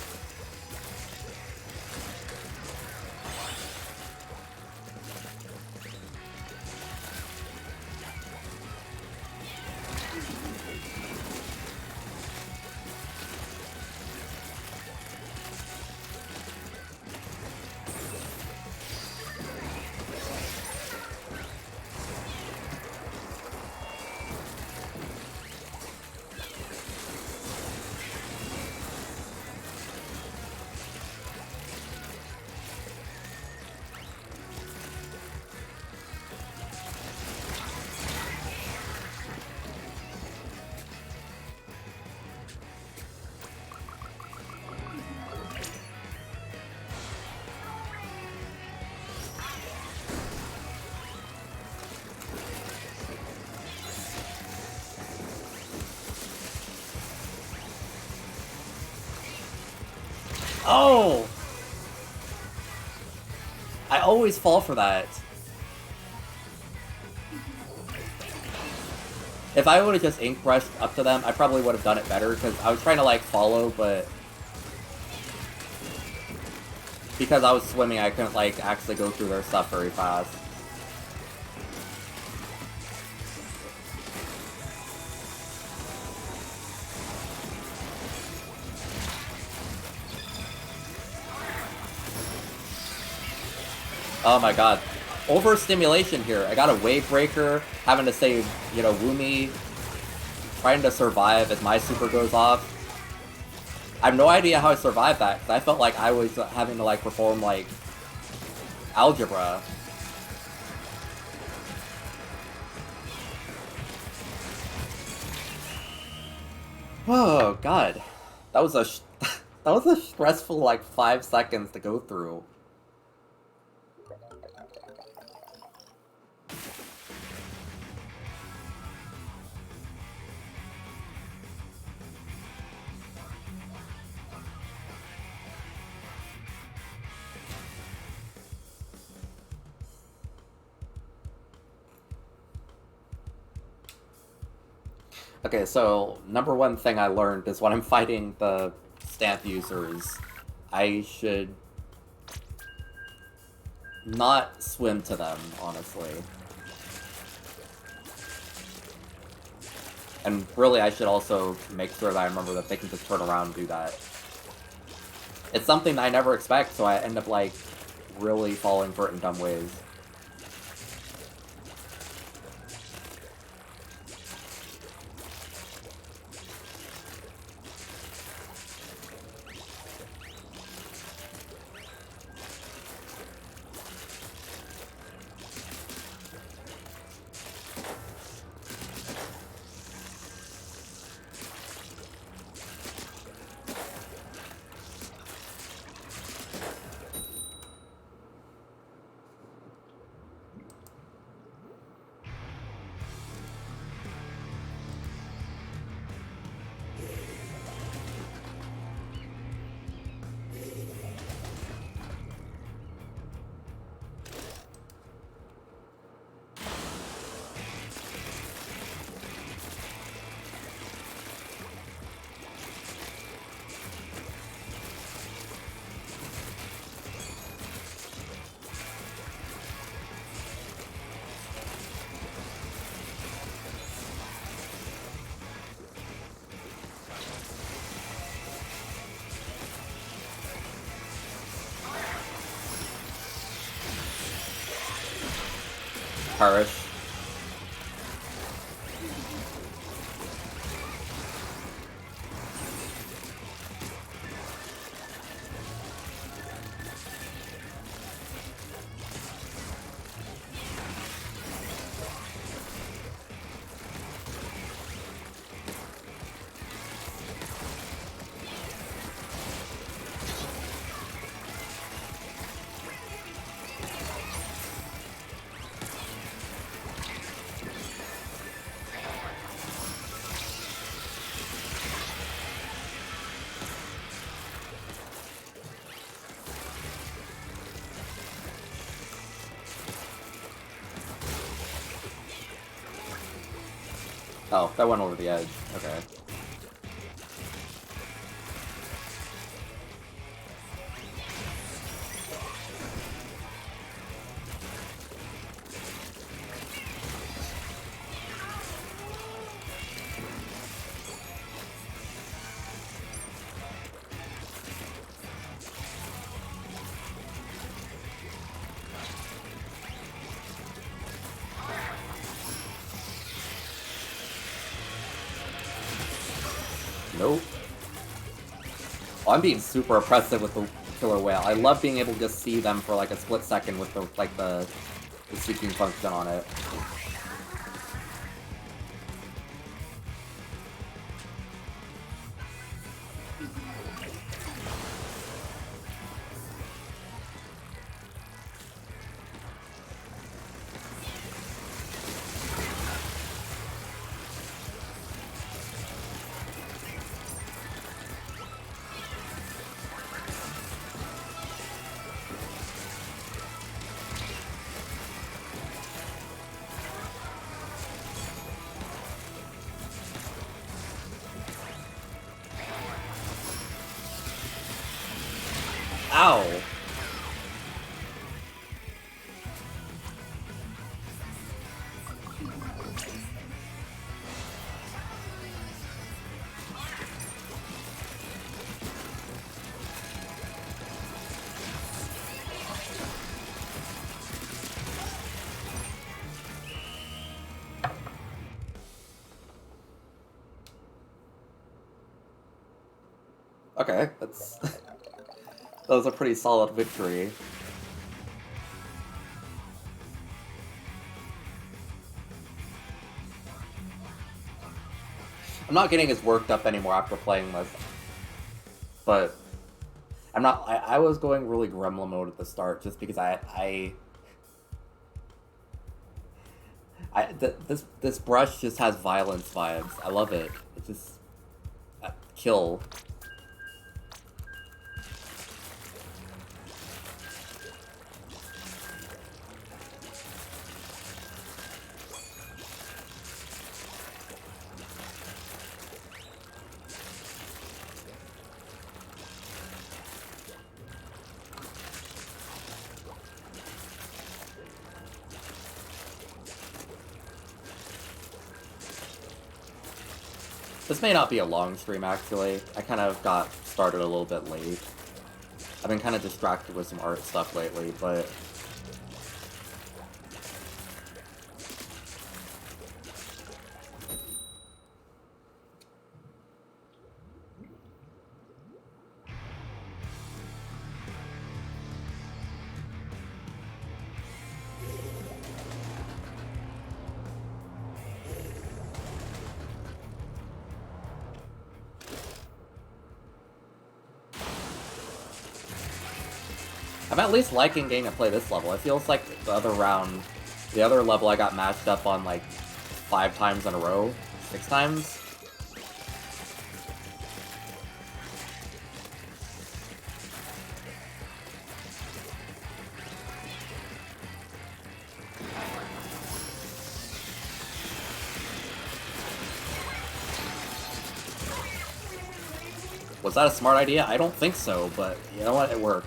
Oh! I always fall for that. If I would have just ink brushed up to them, I probably would have done it better, because I was trying to, like, follow, but... because I was swimming, I couldn't, like, actually go through their stuff very fast. Oh my god. Overstimulation here. I got a wave breaker, having to save, you know, Woomy, trying to survive as my super goes off. I have no idea how I survived that, because I felt like I was having to, like, perform, like, algebra. Oh, god. That was a that was a stressful, like, 5 seconds to go through. Okay, so number one thing I learned is when I'm fighting the stamp users, I should not swim to them, honestly. And really, I should also make sure that I remember that they can just turn around and do that. It's something I never expect, so I end up, like, really falling for it in dumb ways. Parish. Oh, that went over the edge. Okay. Nope. Oh, I'm being super oppressive with the killer whale. I love being able to just see them for like a split second with the the seeking function on it. Ow! Okay, that's... that was a pretty solid victory. I'm not getting as worked up anymore after playing this, but I'm not. I was going really gremlin mode at the start just because this brush just has violence vibes. I love it. It just kill. This may not be a long stream, actually. I kind of got started a little bit late. I've been kind of distracted with some art stuff lately, but... I'm at least liking getting to play this level. It feels like the other round, the other level I got matched up on like 5 times in a row, 6 times. Was that a smart idea? I don't think so, but you know what? It worked.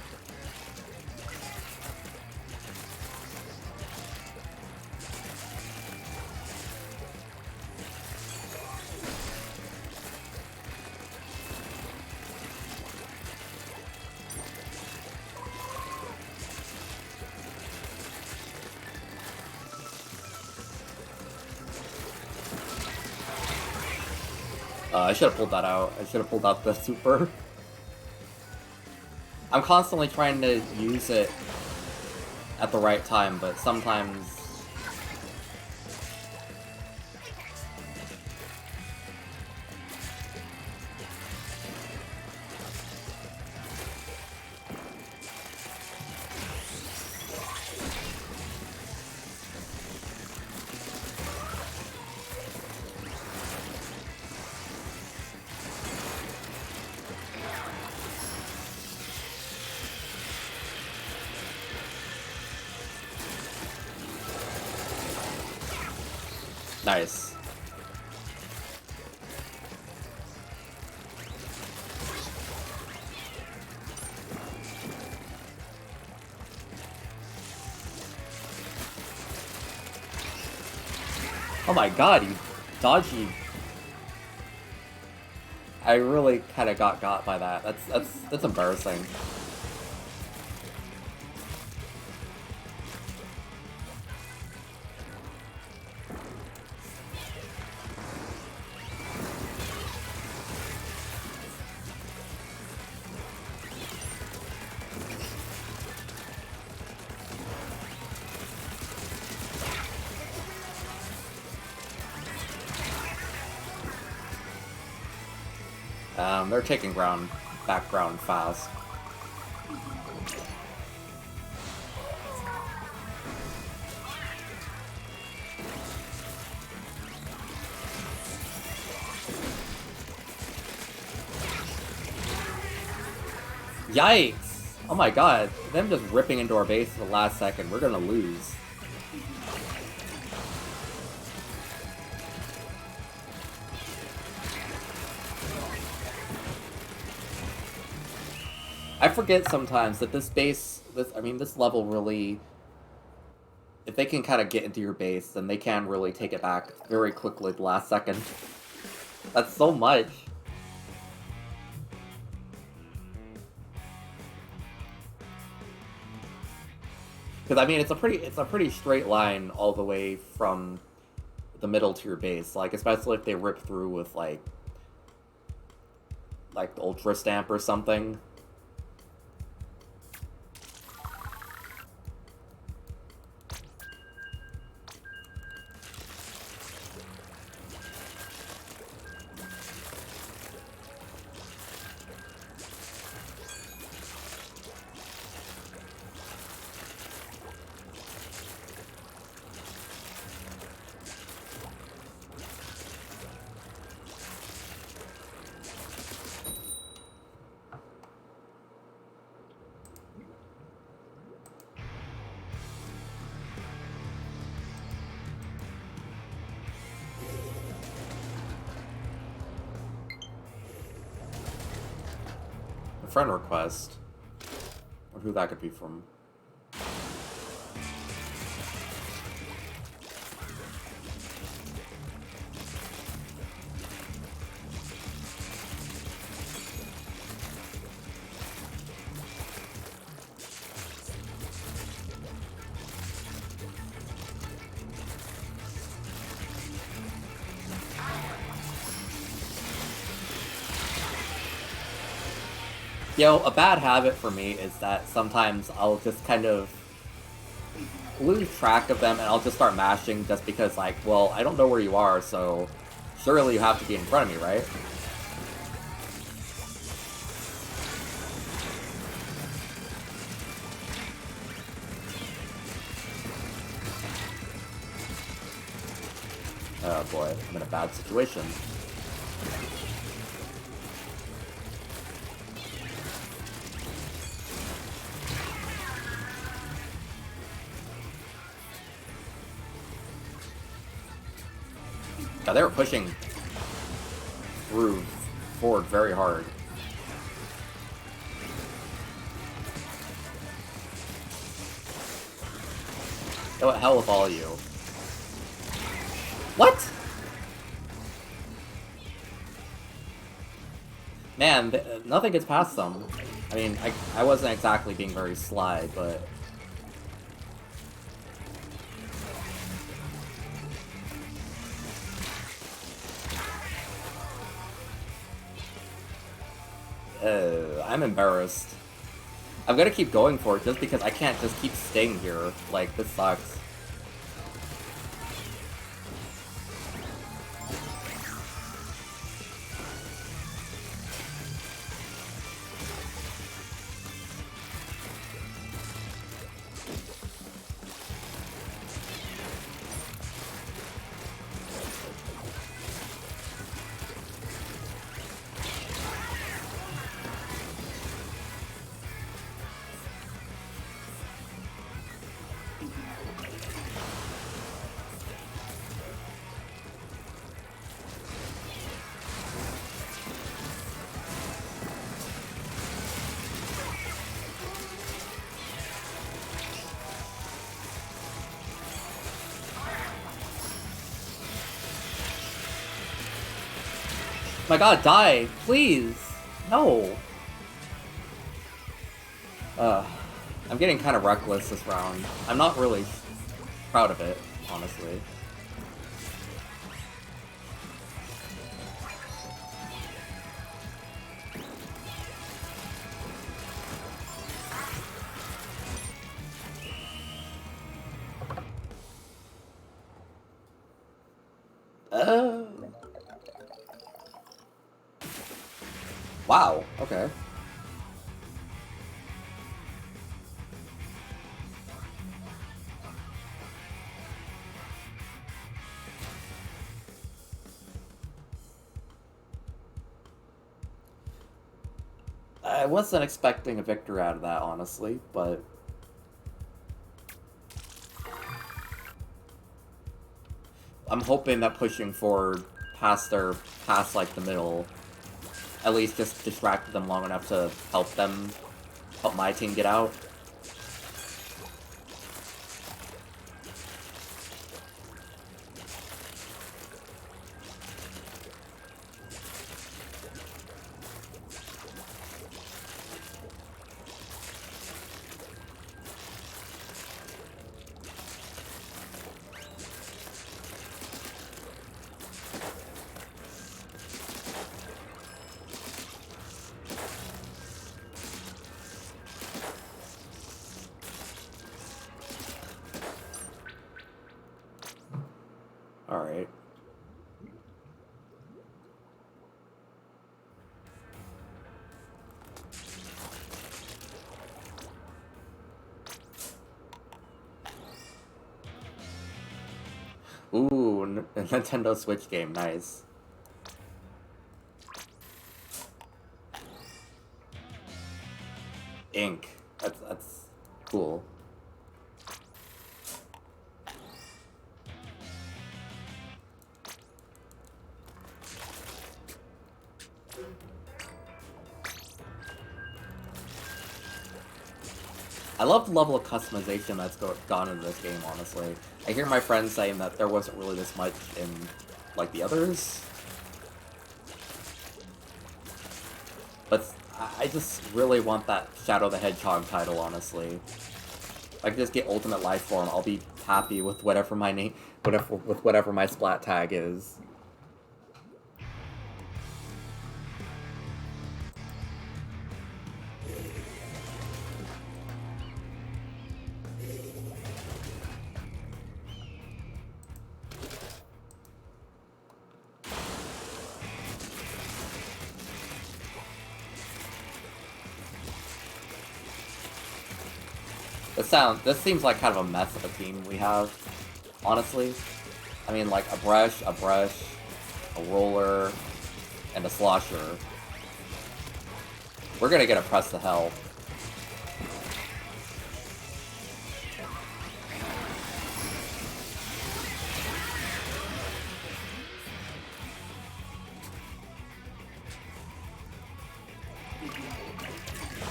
I should have pulled that out. I should have pulled out the super. I'm constantly trying to use it at the right time, but sometimes... Nice. Oh my god, you dodgy. I really kind of got by that. That's embarrassing. They're taking background fast. Yikes! Oh my god, them just ripping into our base at the last second. We're gonna lose. I forget sometimes that this level really... If they can kind of get into your base, then they can really take it back very quickly at the last second. That's so much. Because I mean, it's a pretty straight line all the way from the middle to your base. Like, especially if they rip through with like the Ultra Stamp or something. Friend request. Or who that could be from. Yo, a bad habit for me is that sometimes I'll just kind of lose track of them and I'll just start mashing just because, like, well, I don't know where you are, so surely you have to be in front of me, right? Oh boy, I'm in a bad situation. Yeah, they were pushing forward very hard. Go to hell with all of you. What? Man, nothing gets past them. I mean, I wasn't exactly being very sly, but... I'm embarrassed. I'm gonna keep going for it just because I can't just keep staying here. Like, this sucks. My god, die! Please! No! I'm getting kind of reckless this round. I'm not really proud of it, honestly. Wow, okay. I wasn't expecting a victory out of that, honestly, but... I'm hoping that pushing forward past like, the middle, at least just distracted them long enough to help my team get out. Alright. Ooh, Nintendo Switch game, nice. Ink. That's cool. I love the level of customization that's gone in this game, honestly. I hear my friends saying that there wasn't really this much in, like, the others. But I just really want that Shadow the Hedgehog title, honestly. If I can just get Ultimate Life Form, I'll be happy with whatever my name, whatever my splat tag is. This seems like kind of a mess of a team we have, honestly. I mean, like, a brush, a roller, and a slosher. We're gonna get a press to hell.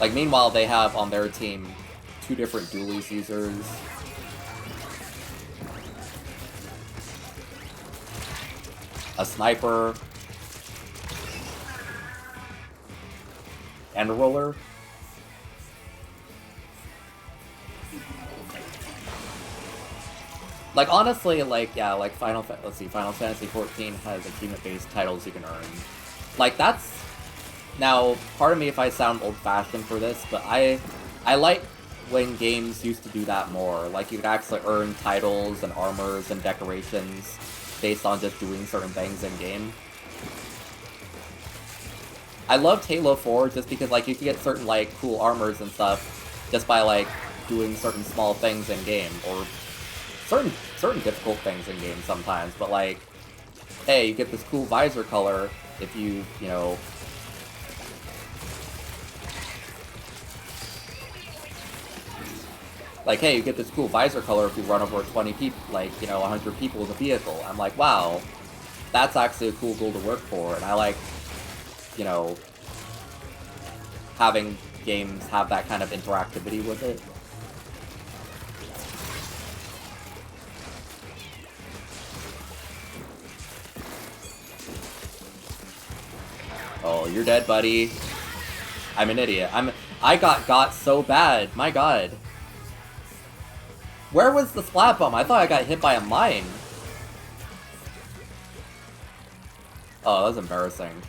Like, meanwhile, they have on their team 2 different dualies users. A sniper. And a roller. Like, honestly, like, yeah, like, Final Fantasy XIV has achievement-based titles you can earn. Like, that's Now, pardon me if I sound old-fashioned for this, but I like when games used to do that more. Like, you could actually earn titles and armors and decorations based on just doing certain things in-game. I loved Halo 4 just because, like, you could get certain, like, cool armors and stuff just by, like, doing certain small things in-game, or certain difficult things in-game sometimes, but, like, hey, you get this cool visor color if you know... Like, hey, you get this cool visor color if you run over 20 people, like, 100 people with a vehicle. I'm like, wow, that's actually a cool goal to work for, and I like, having games have that kind of interactivity with it. Oh, you're dead, buddy. I'm an idiot. I got so bad. My god. Where was the splat bomb? I thought I got hit by a mine. Oh, that was embarrassing.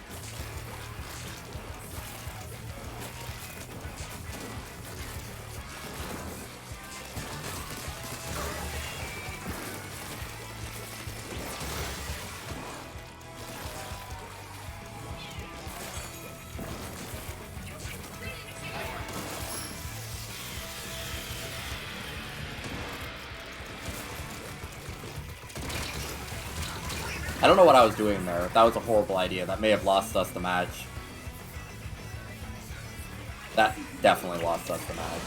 I don't know what I was doing there. That was a horrible idea. That may have lost us the match. That definitely lost us the match.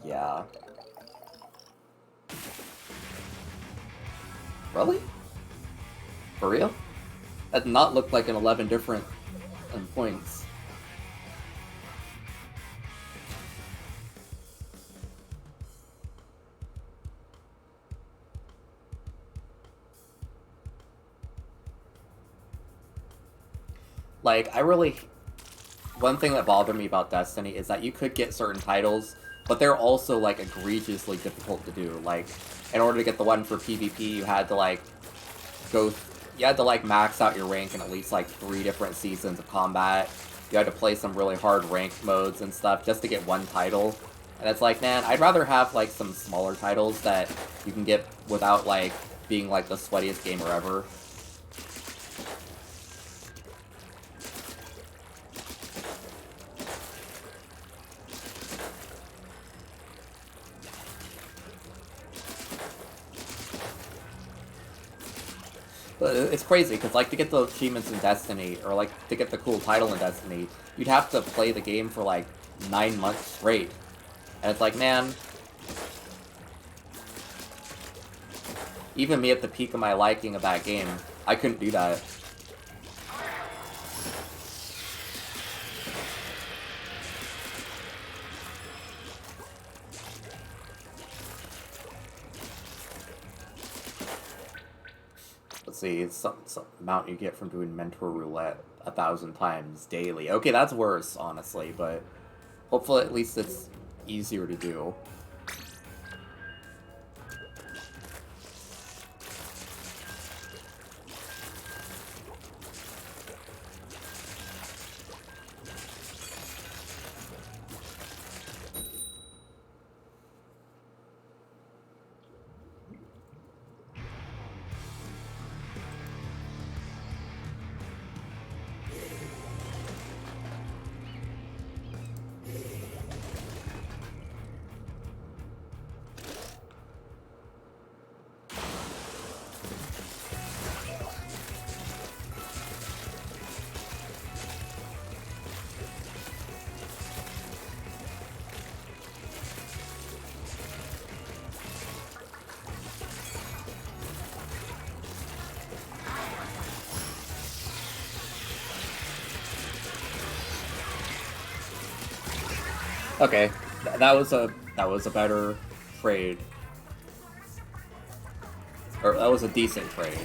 Yeah. Really? For real? That did not look like an 11 different points. Like, one thing that bothered me about Destiny is that you could get certain titles, but they're also, like, egregiously difficult to do. Like, in order to get the one for PvP, you had to, like, max out your rank in at least, like, 3 different seasons of combat. You had to play some really hard ranked modes and stuff just to get one title. And it's like, man, I'd rather have, like, some smaller titles that you can get without, like, being, like, the sweatiest gamer ever. But it's crazy, because, like, to get the achievements in Destiny, or, like, to get the cool title in Destiny, you'd have to play the game for, like, 9 months straight. And it's like, man... Even me at the peak of my liking of that game, I couldn't do that. Let's see, it's some amount you get from doing Mentor Roulette 1,000 times daily. Okay, that's worse, honestly, but hopefully at least it's easier to do. Okay, that was a better trade. Or that was a decent trade.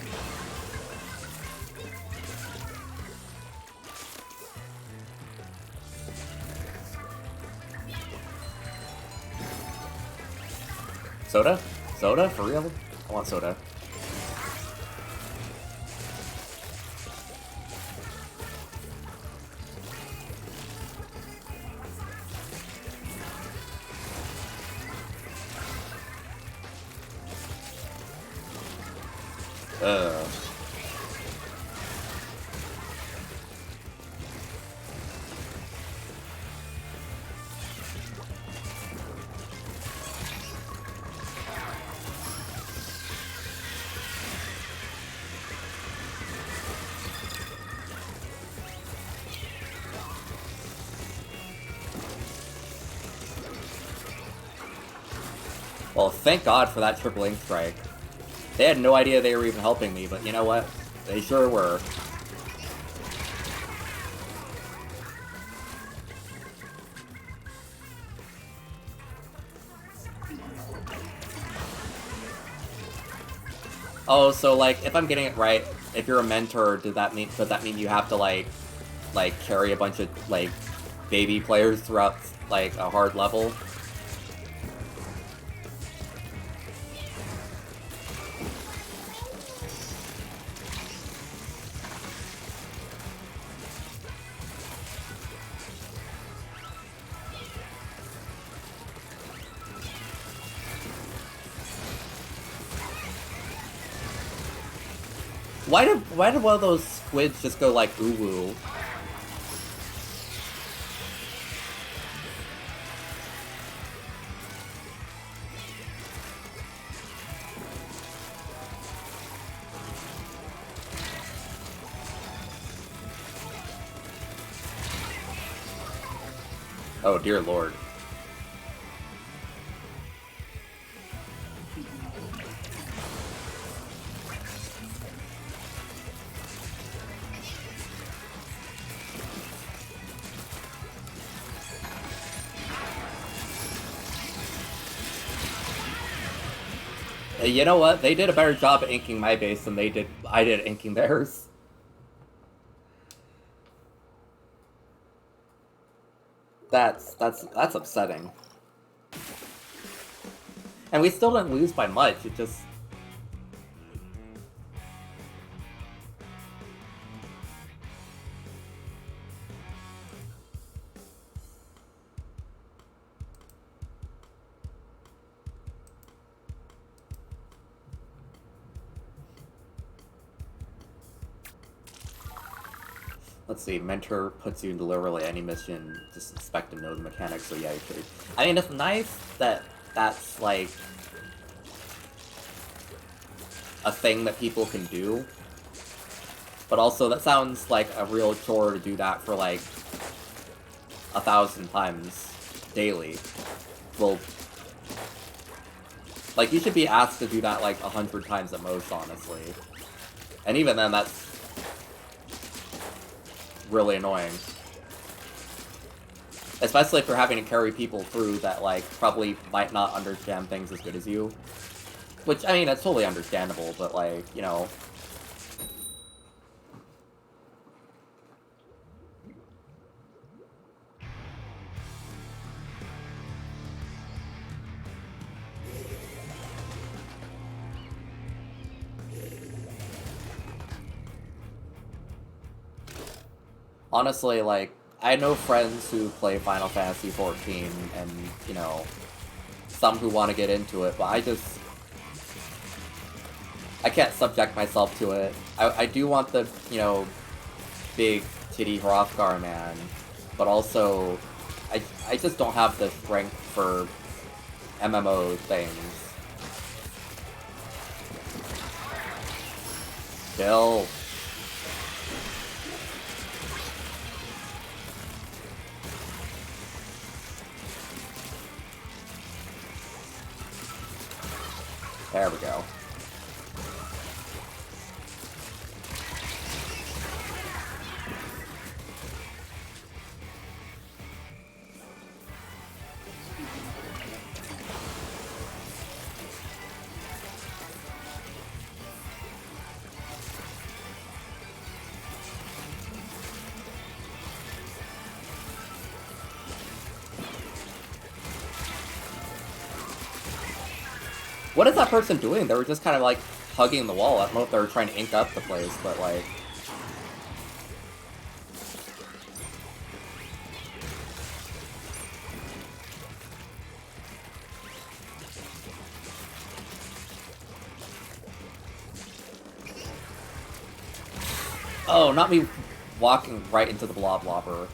Soda? Soda? For real? I want soda. Ugh. Well, thank God for that triple ink strike. They had no idea they were even helping me, but you know what? They sure were. Oh, so like, if I'm getting it right, if you're a mentor, does that mean you have to like carry a bunch of like baby players throughout like a hard level? Why did one of those squids just go like ooh woo? Oh dear lord. You know what? They did a better job at inking my base than I did inking theirs. That's upsetting. And we still didn't lose by much. It just let's see, mentor puts you into literally any mission, just expect to know the mechanics, so yeah, you should. I mean, it's nice that that's, like, a thing that people can do, but also that sounds like a real chore to do that for, like, 1,000 times daily. Well, like, you should be asked to do that, like, 100 times at most, honestly. And even then, that's really annoying. Especially if you're having to carry people through that, like, probably might not understand things as good as you. Which, I mean, that's totally understandable, but, like, you know. Honestly, like, I know friends who play Final Fantasy XIV, and, you know, some who want to get into it, but I can't subject myself to it. I do want the, you know, big titty Hrothgar man, but also, I just don't have the strength for MMO things. Chill. There we go. What is that person doing? They were just kind of like hugging the wall. I don't know if they were trying to ink up the place, but like... Oh, not me walking right into the bloblobber.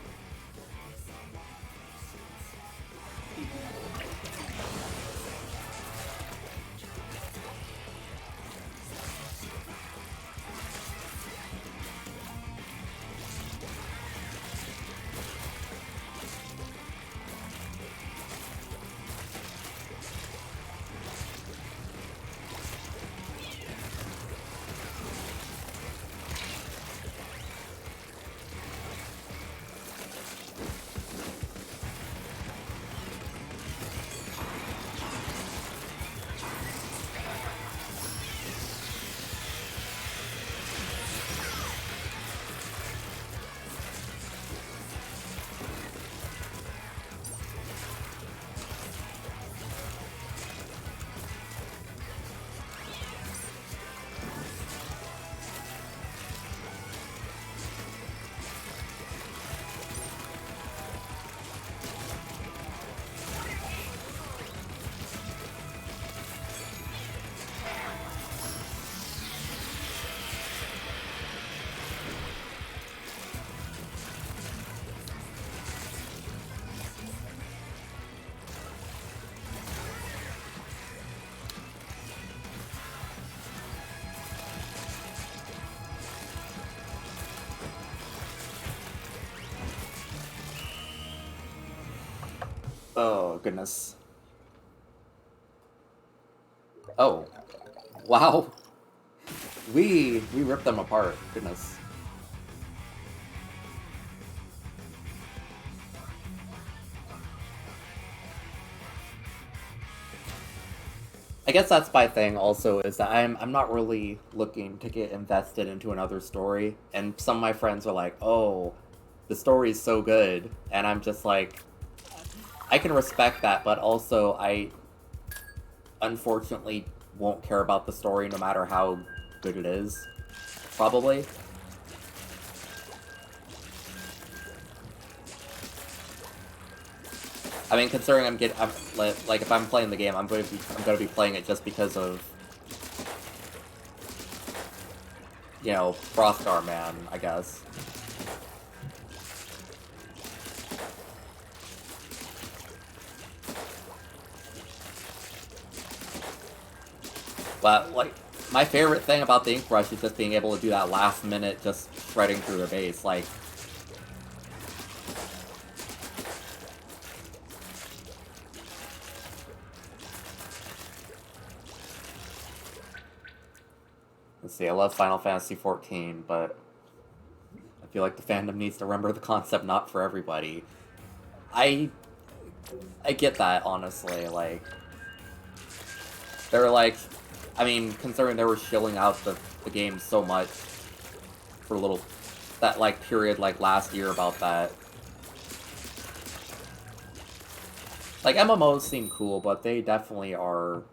Oh, goodness. Oh. Wow. We ripped them apart. Goodness. I guess that's my thing also, is that I'm not really looking to get invested into another story. And some of my friends are like, oh, the story's so good. And I'm just like, I can respect that, but also I unfortunately won't care about the story no matter how good it is. Probably. I mean, considering I'm like if I'm playing the game, I'm going to be playing it just because of, you know, Frostar Man, I guess. But like, my favorite thing about the Ink Rush is just being able to do that last minute, just shredding through their base, like. Let's see, I love Final Fantasy XIV, but I feel like the fandom needs to remember the concept not for everybody. I get that, honestly, like... They're like... I mean, considering they were shilling out the game so much for a little... That, like, period, like, last year about that. Like, MMOs seem cool, but they definitely are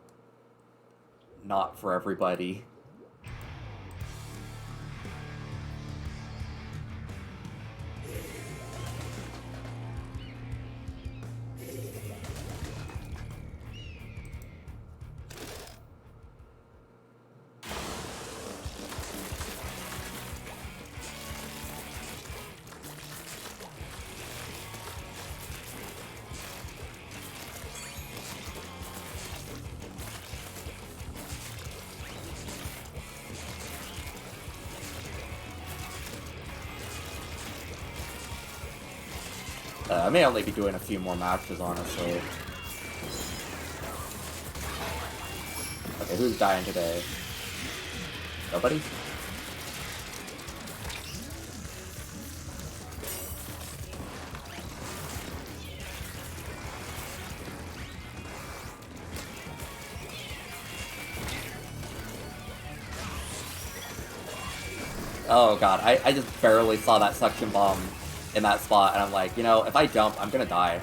not for everybody. I may only be doing a few more matches, honestly. Okay, who's dying today? Nobody? Oh god, I just barely saw that suction bomb in that spot, and I'm like, you know, if I jump, I'm gonna die.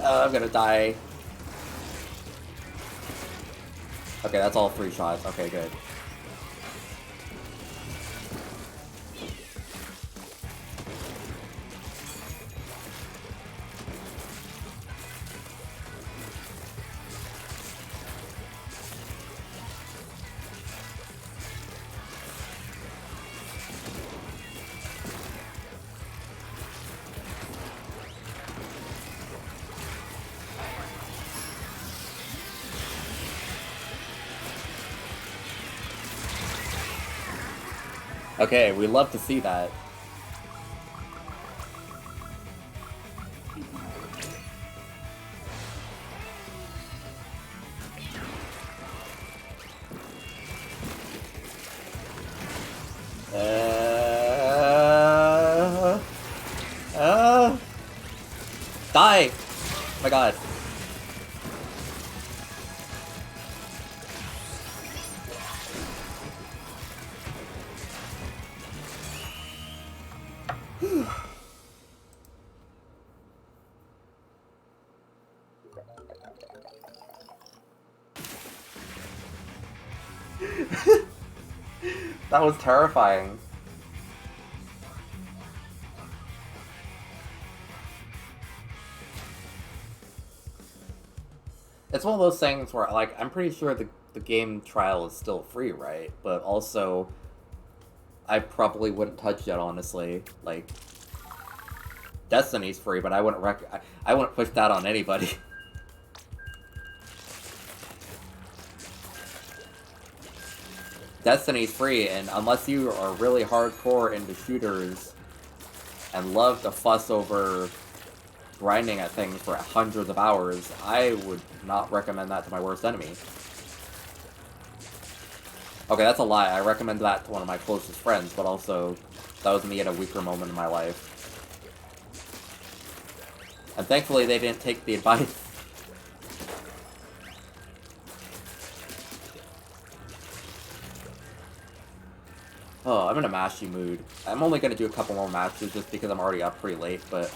I'm gonna die. Okay, that's all 3 shots. Okay, good. Okay, we love to see that. Die! Oh my god. That was terrifying. It's one of those things where, like, I'm pretty sure the game trial is still free, right? But also, I probably wouldn't touch it, honestly. Like, Destiny's free, but I wouldn't I wouldn't push that on anybody. Destiny's free, and unless you are really hardcore into shooters and love to fuss over grinding at things for hundreds of hours, I would not recommend that to my worst enemy. Okay, that's a lie. I recommend that to one of my closest friends, but also, that was me at a weaker moment in my life. And thankfully, they didn't take the advice. Oh, I'm in a mashy mood. I'm only gonna do a couple more matches just because I'm already up pretty late, but...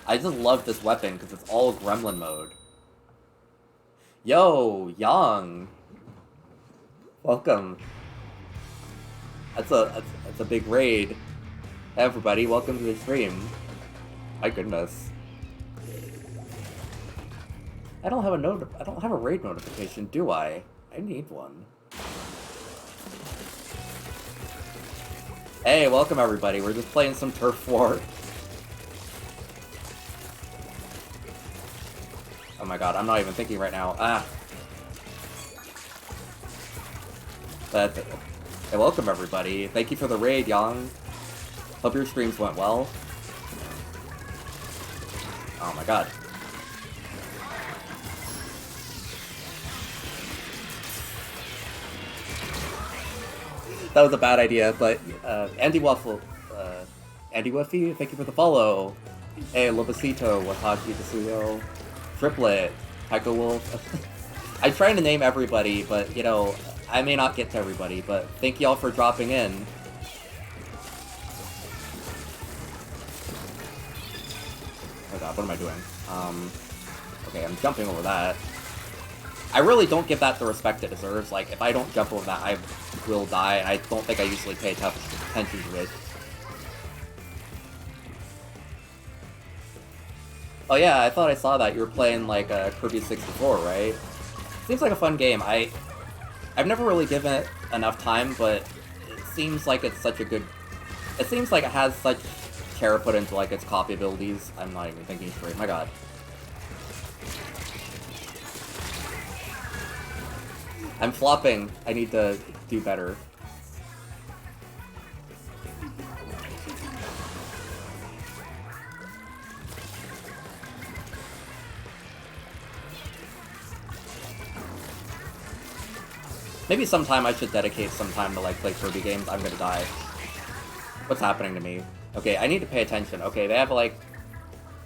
I just love this weapon because it's all gremlin mode. Yo, Yang! Welcome. That's a big raid. Hey everybody, welcome to the stream. My goodness. I don't have a raid notification, do I? I need one. Hey, welcome everybody. We're just playing some Turf War. Oh my god, I'm not even thinking right now. Ah. That's it. Hey, welcome everybody. Thank you for the raid, Yang. Hope your streams went well. Oh my god. That was a bad idea, but Andy Waffle, Andy Wuffy, thank you for the follow. Hey, Lobosito, Watashi Tsuyo, Triplet, Taiko Wolf. I'm trying to name everybody, but, you know, I may not get to everybody, but thank y'all for dropping in. Oh god, what am I doing? Okay, I'm jumping over that. I really don't give that the respect it deserves. Like, if I don't jump over that, I will die, and I don't think I usually pay attention to it. Oh yeah, I thought I saw that. You were playing, like, Kirby 64, right? Seems like a fun game. I've never really given it enough time, but it seems like it's such a good... It seems like it has such care put into, like, its copy abilities. I'm not even thinking straight. My god. I'm flopping. I need to do better. Maybe sometime I should dedicate some time to, like, play Kirby games. I'm gonna die. What's happening to me? Okay, I need to pay attention. Okay, they have, like,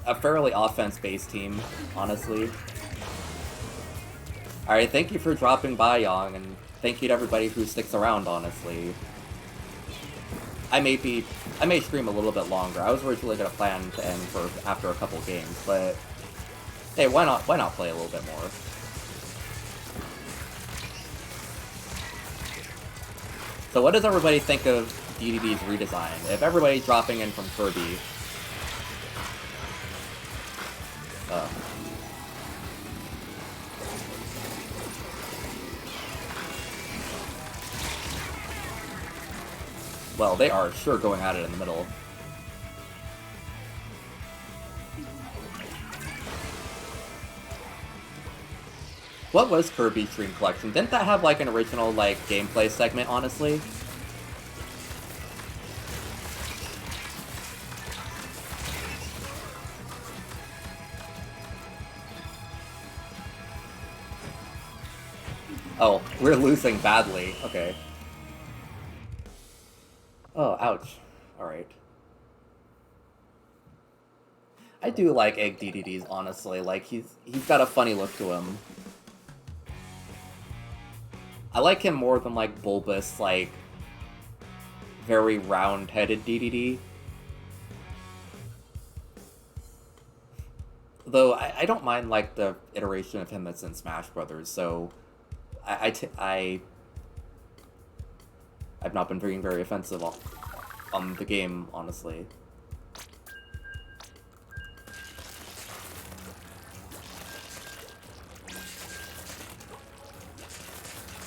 a fairly offense-based team, honestly. Alright, thank you for dropping by, Yang, and thank you to everybody who sticks around, honestly. I may stream a little bit longer. I was originally gonna plan to end for after a couple games, but hey, why not play a little bit more? So what does everybody think of DDD's redesign? If everybody's dropping in from Kirby, well, they are sure going at it in the middle. What was Kirby's Dream Collection? Didn't that have, like, an original, like, gameplay segment, honestly? Oh, we're losing badly. Okay. Oh, ouch. Alright. I do like Egg DDDs, honestly. Like, he's got a funny look to him. I like him more than, like, bulbous, like, very round-headed DDD. Though, I don't mind, like, the iteration of him that's in Smash Brothers, so... I've not been being very offensive on the game, honestly.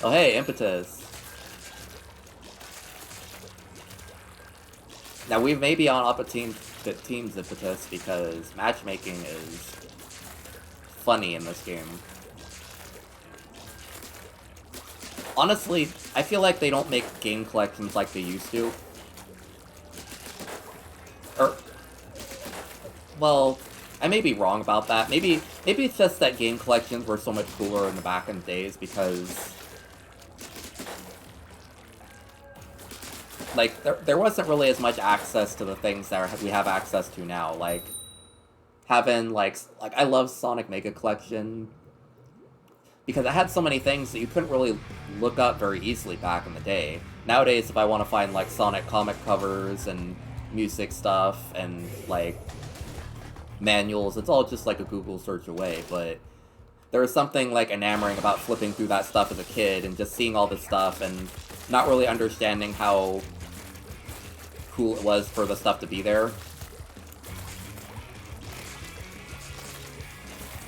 Oh hey, Impetus! Now we may be on teams Impetus because matchmaking is funny in this game. Honestly, I feel like they don't make game collections like they used to. Well, I may be wrong about that. Maybe it's just that game collections were so much cooler in the back in the days because... like, there wasn't really as much access to the things that we have access to now. Like, having, like I love Sonic Mega Collection, because it had so many things that you couldn't really look up very easily back in the day. Nowadays, if I want to find, like, Sonic comic covers and music stuff and, like, manuals, it's all just, like, a Google search away, but there was something, like, enamoring about flipping through that stuff as a kid and just seeing all this stuff and not really understanding how cool it was for the stuff to be there.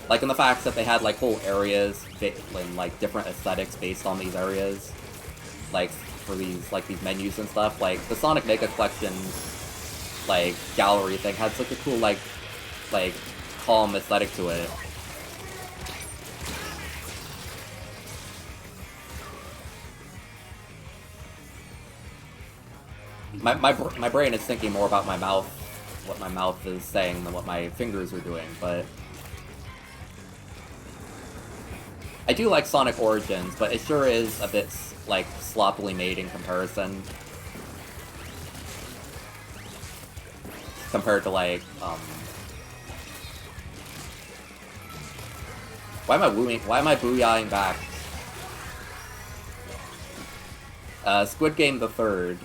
Like, in the fact that they had, like, whole areas and, like, different aesthetics based on these areas. Like, for these, like, these menus and stuff. Like, the Sonic Mega Collection, like, gallery thing had such a cool, like, calm aesthetic to it. My brain is thinking more about my mouth, what my mouth is saying, than what my fingers are doing, but... I do like Sonic Origins, but it sure is a bit, like, sloppily made in comparison. Compared to, like, Why am I booyahing back? Squid Game the Third.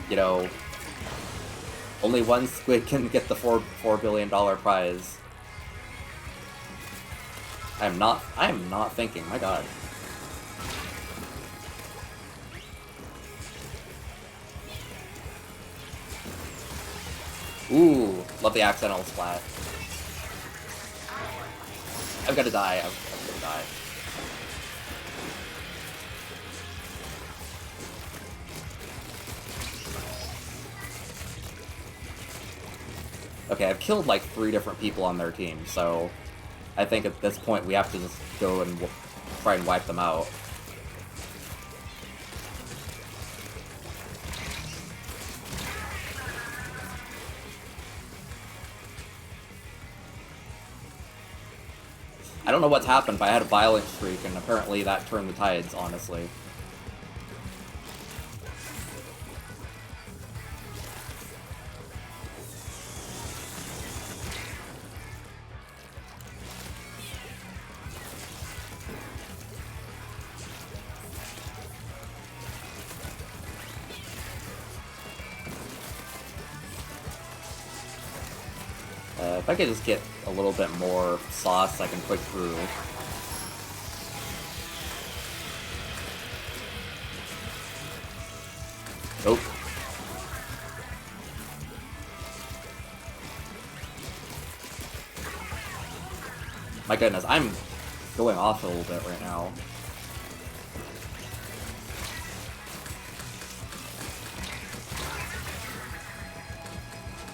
You know, only one squid can get the $4 billion prize. I am not thinking, my god. Ooh, love the accidental splat. I'm gonna die, I'm gonna die. Okay, I've killed like 3 different people on their team, so I think at this point we have to just go and try and wipe them out. I don't know what's happened, but I had a violent streak, and apparently that turned the tides, honestly. If I could just get a little bit more sauce, I can push through. Nope. My goodness, I'm going off a little bit right now.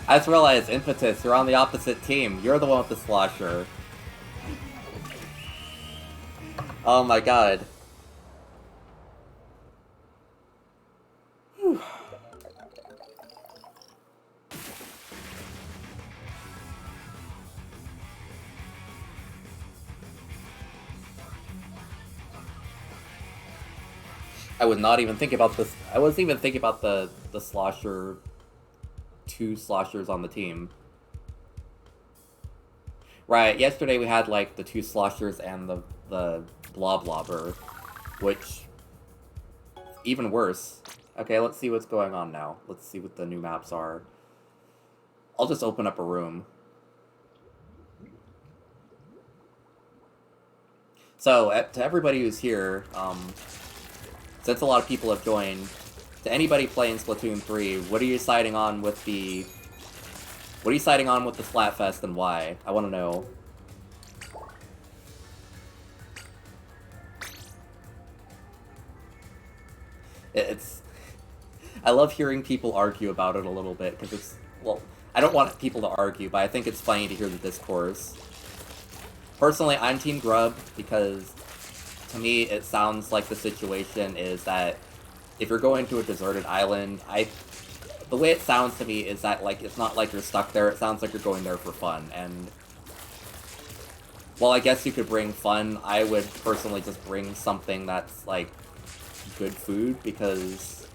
I just realized, Impetus, you're on the opposite team. You're the one with the slosher. Oh my god. Whew. I would not even think about this. I wasn't even thinking about the slosher. 2 sloshers on the team. Right, yesterday we had like the 2 sloshers and the bloblobber, which even worse. Okay, let's see what's going on now. Let's see what the new maps are. I'll just open up a room. So, to everybody who's here, since a lot of people have joined, to anybody playing Splatoon 3, what are you siding on with the... What are you siding on with the Splatfest and why? I want to know. It's... I love hearing people argue about it a little bit, because it's... Well, I don't want people to argue, but I think it's funny to hear the discourse. Personally, I'm Team Grub, because to me it sounds like the situation is that if you're going to a deserted island, the way it sounds to me is that, like, it's not like you're stuck there, it sounds like you're going there for fun, and while I guess you could bring fun, I would personally just bring something that's, like, good food, because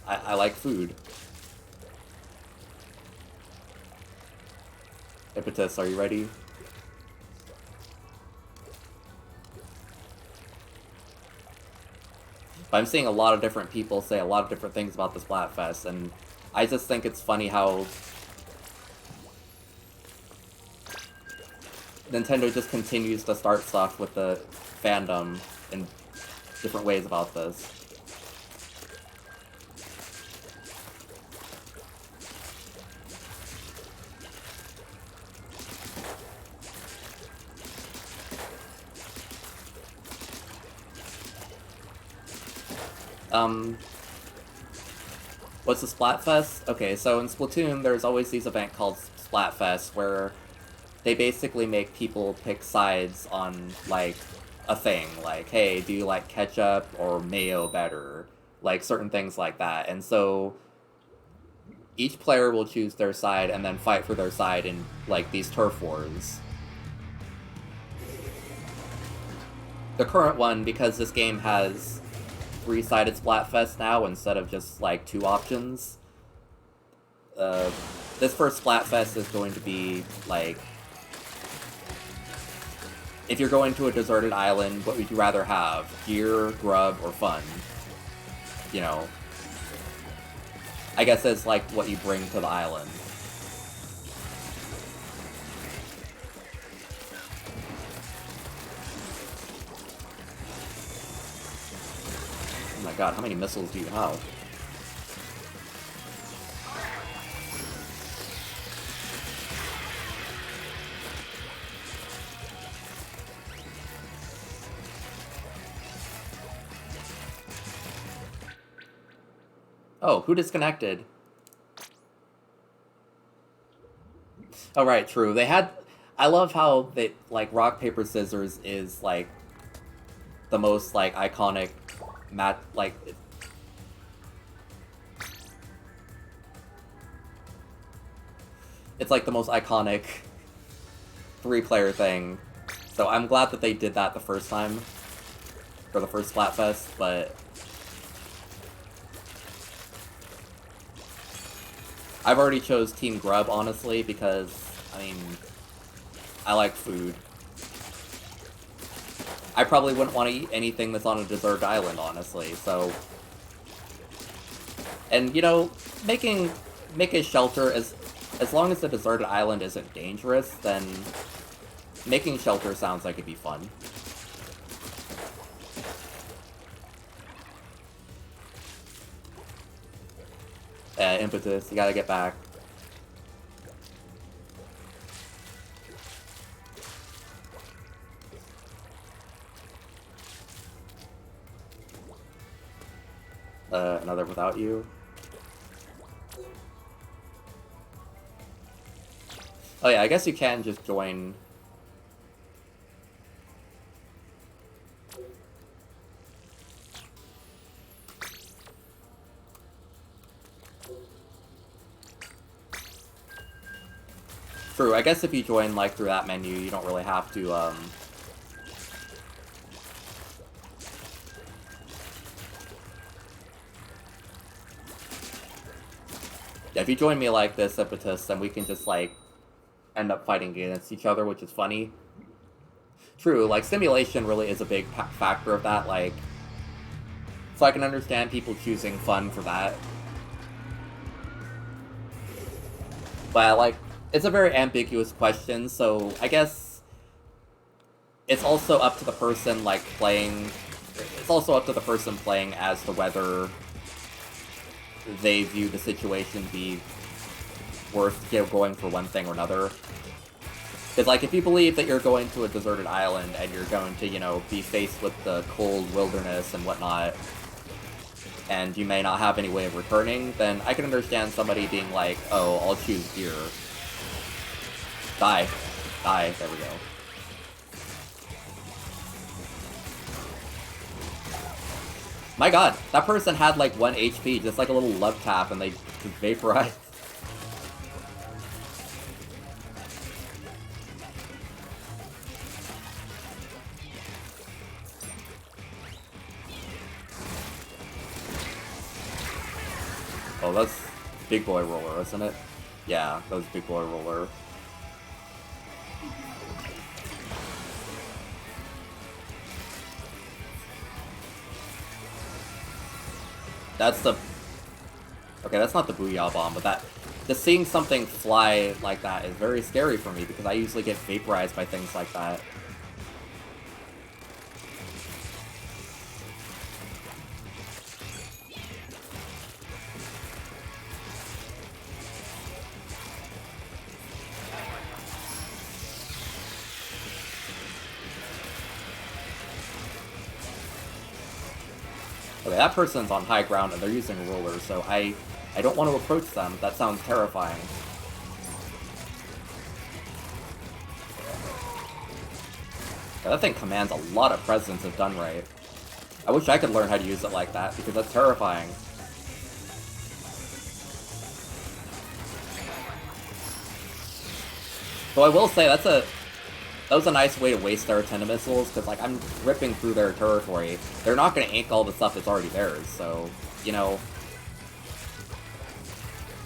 I like food. Impetus, are you ready? But I'm seeing a lot of different people say a lot of different things about the Splatfest, and I just think it's funny how Nintendo just continues to start stuff with the fandom in different ways about this. What's the Splatfest? Okay, so in Splatoon, there's always these events called Splatfest, where they basically make people pick sides on, like, a thing. Like, hey, do you like ketchup or mayo better? Like, certain things like that. And so, each player will choose their side and then fight for their side in, like, these turf wars. The current one, because this game has 3-sided Splatfest now instead of just like 2 options. This first Splatfest is going to be like, if you're going to a deserted island, what would you rather have? Gear, grub, or fun? You know, I guess it's like what you bring to the island. Oh my god, how many missiles do you have? Oh, who disconnected? Oh right, true. They had... I love how they, like, rock, paper, scissors is, like, the most, like, iconic like, it's like the most iconic 3-player thing. So I'm glad that they did that the first time for the first Splatfest, but I've already chose Team Grub, honestly, because, I mean, I like food. I probably wouldn't want to eat anything that's on a deserted island, honestly, so... And, you know, make a shelter, as long as the deserted island isn't dangerous, then making shelter sounds like it'd be fun. Impetus, you gotta get back. Another without you. Oh yeah, I guess you can just join. True, I guess if you join, like, through that menu, you don't really have to, Yeah, if you join me like this, Impetus, then we can just, like, end up fighting against each other, which is funny. True, like, simulation really is a big factor of that, like... So I can understand people choosing fun for that. But, like, it's a very ambiguous question, so I guess... It's also up to the person, like, playing... It's also up to the person playing as to whether they view the situation be worth going for one thing or another. Because, like, if you believe that you're going to a deserted island and you're going to, you know, be faced with the cold wilderness and whatnot, and you may not have any way of returning, then I can understand somebody being like, oh, I'll choose gear. Die. Die. There we go. My god, that person had like 1 HP, just like a little love tap, and they just vaporized. Oh, that's Big Boy Roller, isn't it? Yeah, that was Big Boy Roller. That's the... Okay, that's not the Booyah Bomb, but that... Just seeing something fly like that is very scary for me, because I usually get vaporized by things like that. Okay, that person's on high ground and they're using rollers, so I don't want to approach them. That sounds terrifying. Yeah, that thing commands a lot of presence if done right. I wish I could learn how to use it like that, because that's terrifying. So I will say, that was a nice way to waste their antenna missiles, because, like, I'm ripping through their territory. They're not going to ink all the stuff that's already theirs, so, you know...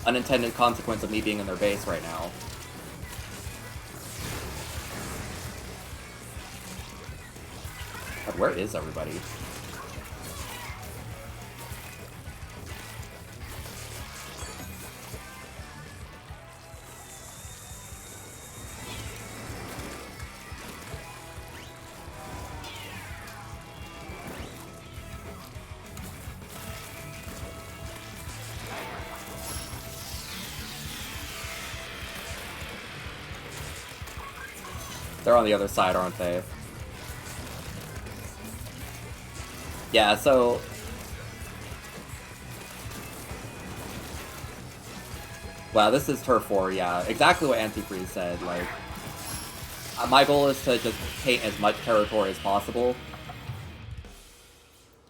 Unintended consequence of me being in their base right now. God, where is everybody? They're on the other side, aren't they? Yeah, so... Wow, this is Turf War, yeah. Exactly what Antifreeze said, like... my goal is to just paint as much territory as possible,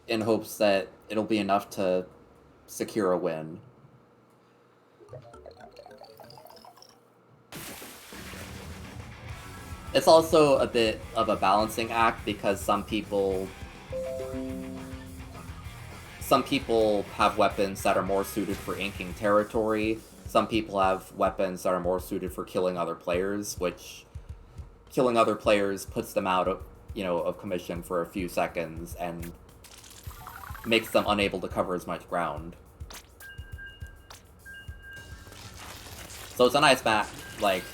in hopes that it'll be enough to secure a win. It's also a bit of a balancing act, because some people have weapons that are more suited for inking territory. Some people have weapons that are more suited for killing other players, which killing other players puts them out of, you know, of commission for a few seconds and makes them unable to cover as much ground. So it's a nice map. Like,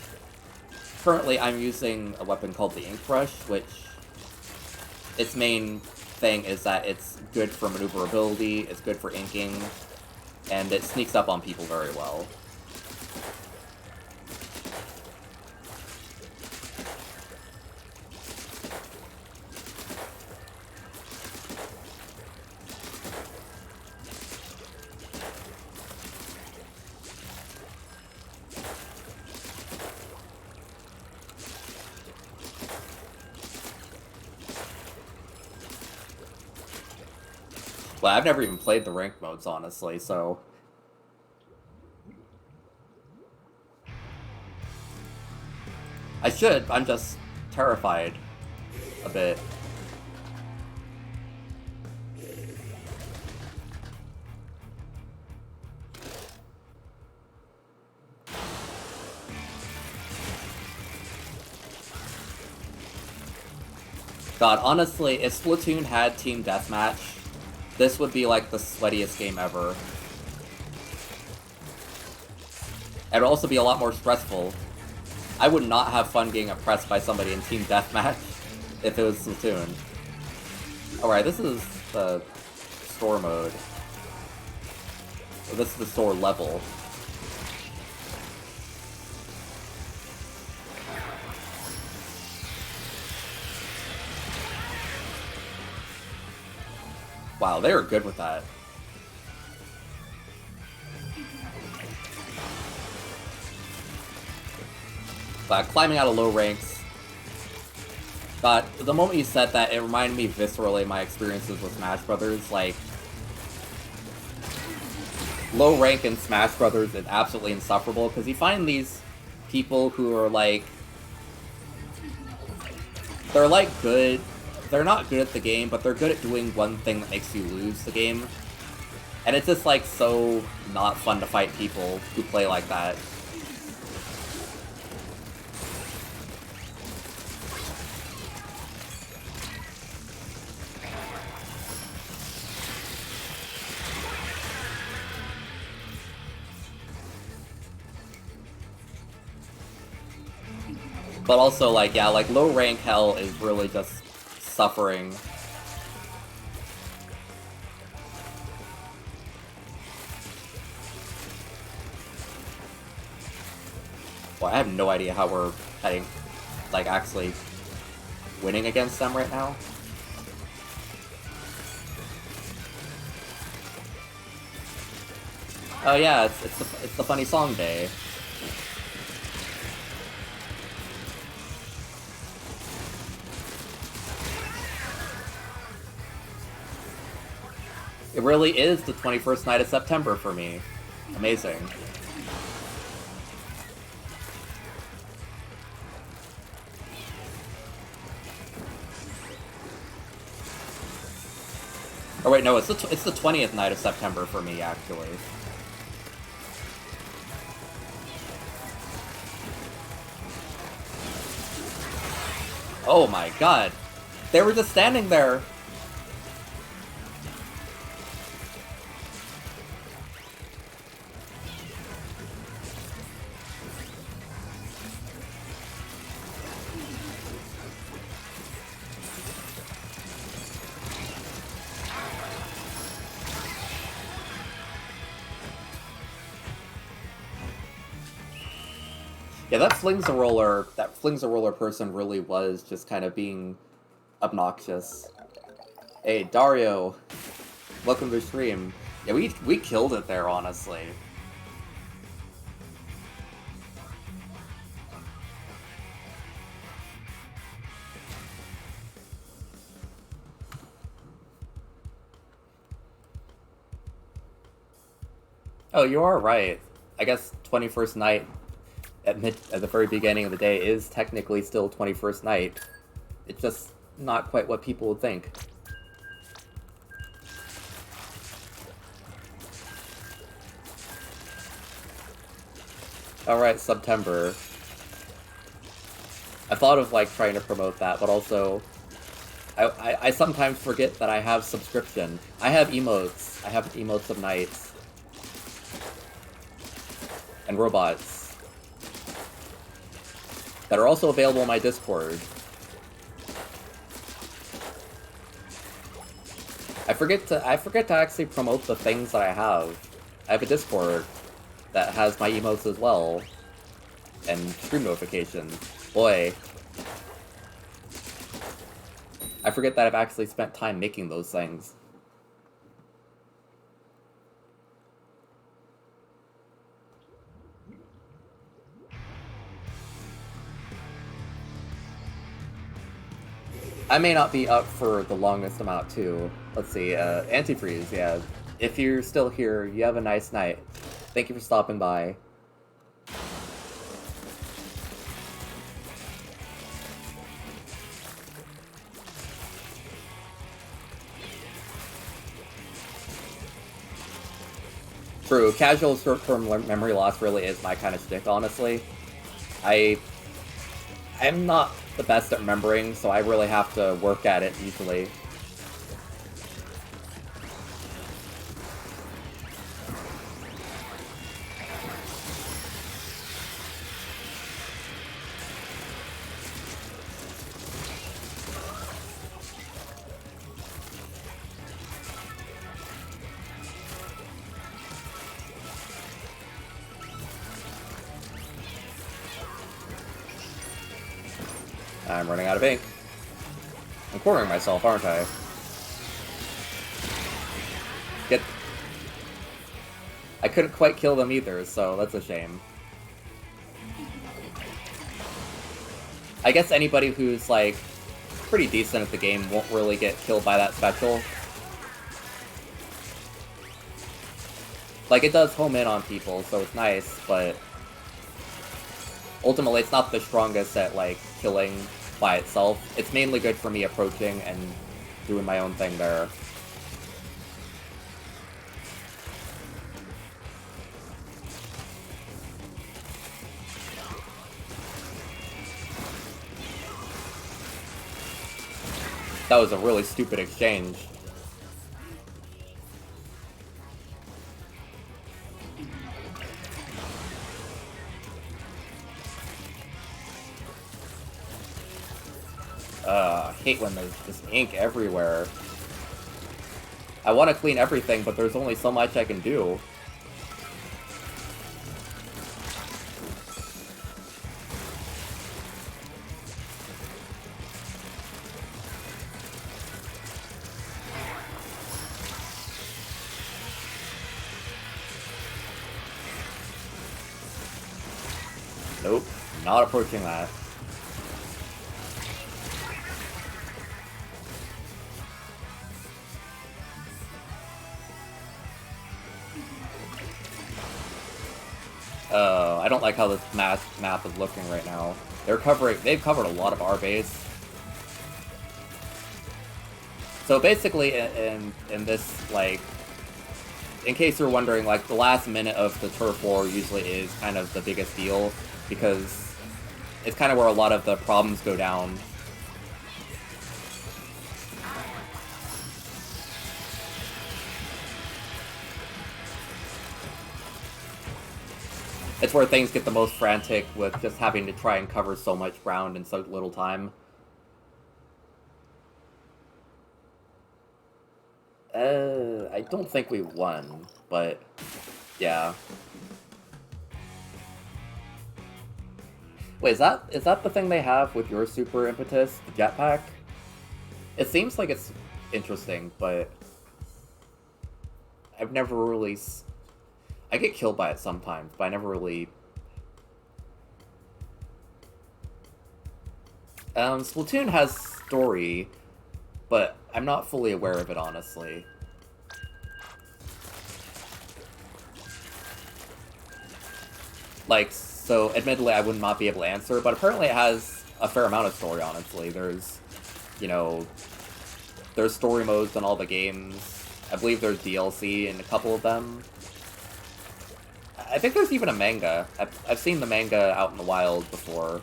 currently I'm using a weapon called the Ink Brush, which its main thing is that it's good for maneuverability, it's good for inking, and it sneaks up on people very well. Well, I've never even played the ranked modes, honestly, so... I should, I'm just terrified a bit. God, honestly, if Splatoon had Team Deathmatch, this would be like the sweatiest game ever. It'd also be a lot more stressful. I would not have fun getting oppressed by somebody in Team Deathmatch if it was Splatoon. Alright, this is the store mode. So this is the store level. Wow, they were good with that. But climbing out of low ranks. But the moment you said that, it reminded me viscerally of my experiences with Smash Brothers. Like, low rank in Smash Brothers is absolutely insufferable, because you find these people who are like... They're like good... They're not good at the game, but they're good at doing one thing that makes you lose the game. And it's just like so not fun to fight people who play like that. But also, like, yeah, like, low rank hell is really just suffering. Well, I have no idea how we're heading, like, actually winning against them right now. Oh yeah, it's the funny song day. It really is the 21st night of September for me. Amazing. Oh wait, no, it's the 20th night of September for me, actually. Oh my god. They were just standing there. Yeah, that flings a roller person really was just kind of being obnoxious. Hey, Dario, welcome to the stream. Yeah, we killed it there, honestly. Oh, you are right. I guess 21st night at the very beginning of the day is technically still 21st night. It's just not quite what people would think. Alright, September. I thought of like trying to promote that, but also I sometimes forget that I have subscription. I have emotes. I have emotes of nights. And robots. that are also available in my Discord. I forget to actually promote the things that I have. I have a Discord that has my emotes as well, and stream notifications. Boy, I forget that I've actually spent time making those things. I may not be up for the longest amount, too. Let's see, Antifreeze, yeah. If you're still here, you have a nice night. Thank you for stopping by. True, casual short-term memory loss really is my kind of shtick, honestly. I'm not the best at remembering, so I really have to work at it usually. I'm running out of ink. I'm cornering myself, aren't I? I couldn't quite kill them either, so that's a shame. I guess anybody who's, like, pretty decent at the game won't really get killed by that special. Like, it does home in on people, so it's nice, but ultimately it's not the strongest at, like, killing by itself. It's mainly good for me approaching and doing my own thing there. That was a really stupid exchange. I hate when there's just ink everywhere. I want to clean everything, but there's only so much I can do. Nope, not approaching that. I don't like how this map is looking right now. They've covered a lot of our base. So basically, in this, like, in case you're wondering, like, the last minute of the turf war usually is kind of the biggest deal, because it's kind of where a lot of the problems go down. It's where things get the most frantic with just having to try and cover so much ground in so little time. I don't think we won, but yeah. Wait, is that the thing they have with your super impetus, the jetpack? It seems like it's interesting, but I've never really... I get killed by it sometimes, but I never really... Splatoon has story, but I'm not fully aware of it, honestly. Like, so, admittedly, I would not be able to answer, but apparently it has a fair amount of story, honestly. There's, you know, there's story modes in all the games. I believe there's DLC in a couple of them. I think there's even a manga. I've seen the manga out in the wild before.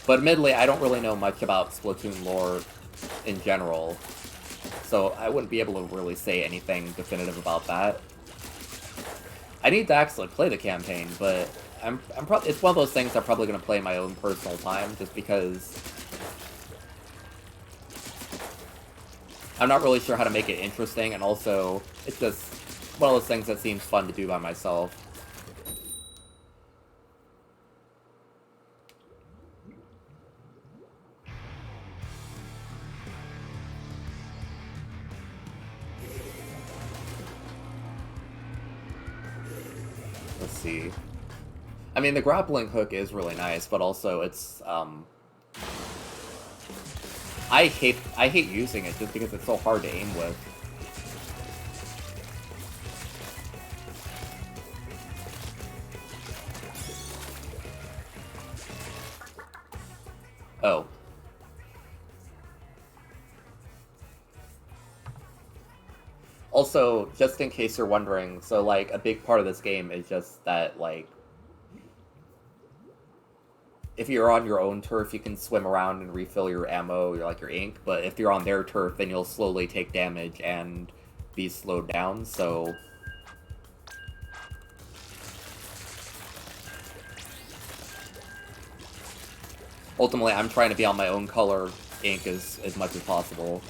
But admittedly, I don't really know much about Splatoon lore in general. so I wouldn't be able to really say anything definitive about that. I need to actually play the campaign, but I'm probably it's one of those things I'm probably going to play in my own personal time, just because I'm not really sure how to make it interesting, and also it's just one of those things that seems fun to do by myself. Let's see. I mean, the grappling hook is really nice, but also it's, I hate using it just because it's so hard to aim with. Oh. Also, just in case you're wondering, so, like, a big part of this game is just that, like, if you're on your own turf, you can swim around and refill your ammo, your ink, but if you're on their turf, then you'll slowly take damage and be slowed down, so... Ultimately, I'm trying to be on my own color ink as much as possible.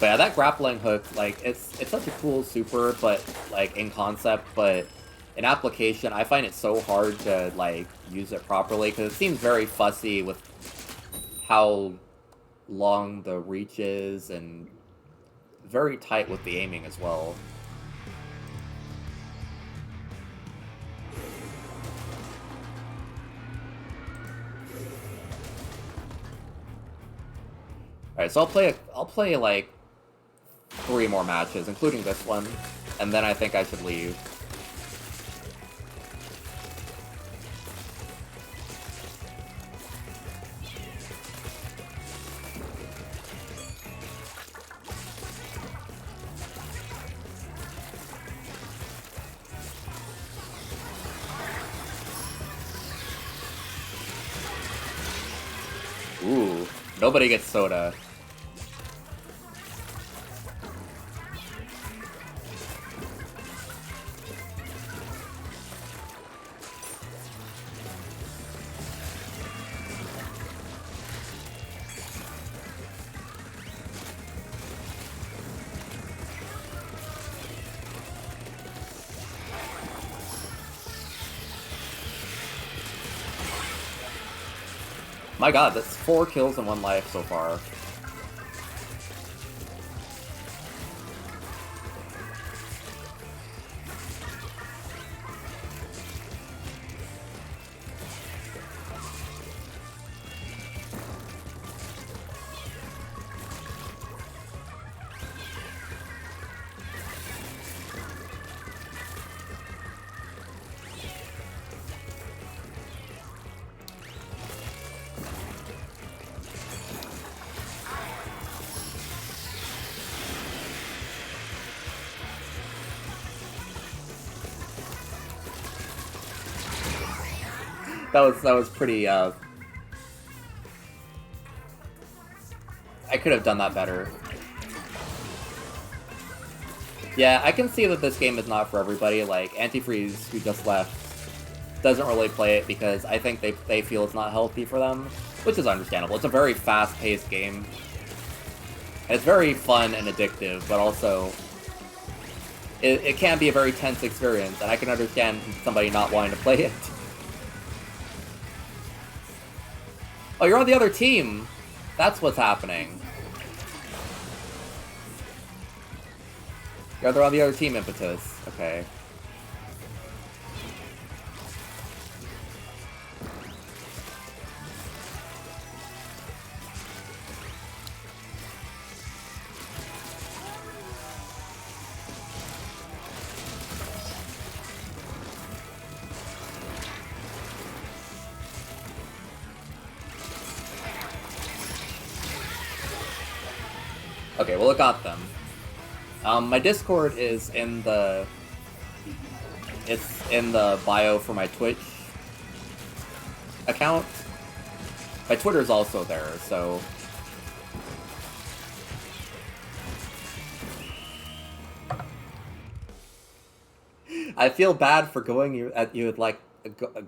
But yeah, that grappling hook, like, it's such a cool super, but, like, in concept, but in application, I find it so hard to, like, use it properly, because it seems very fussy with how long the reach is, and very tight with the aiming as well. Alright, so I'll play, like, 3 more matches, including this one, and then I think I should leave. Ooh, nobody gets soda. My god, that's 4 kills in 1 life so far. That was pretty, I could have done that better. Yeah, I can see that this game is not for everybody. Like, Antifreeze, who just left, doesn't really play it because I think they feel it's not healthy for them, which is understandable. It's a very fast-paced game. And it's very fun and addictive, but also it can be a very tense experience, and I can understand somebody not wanting to play it. Oh, you're on the other team! That's what's happening. You're on the other team, Impetus. Okay. Okay, well, it got them. My Discord is in the... It's in the bio for my Twitch account. My Twitter is also there, so... I feel bad for going at you like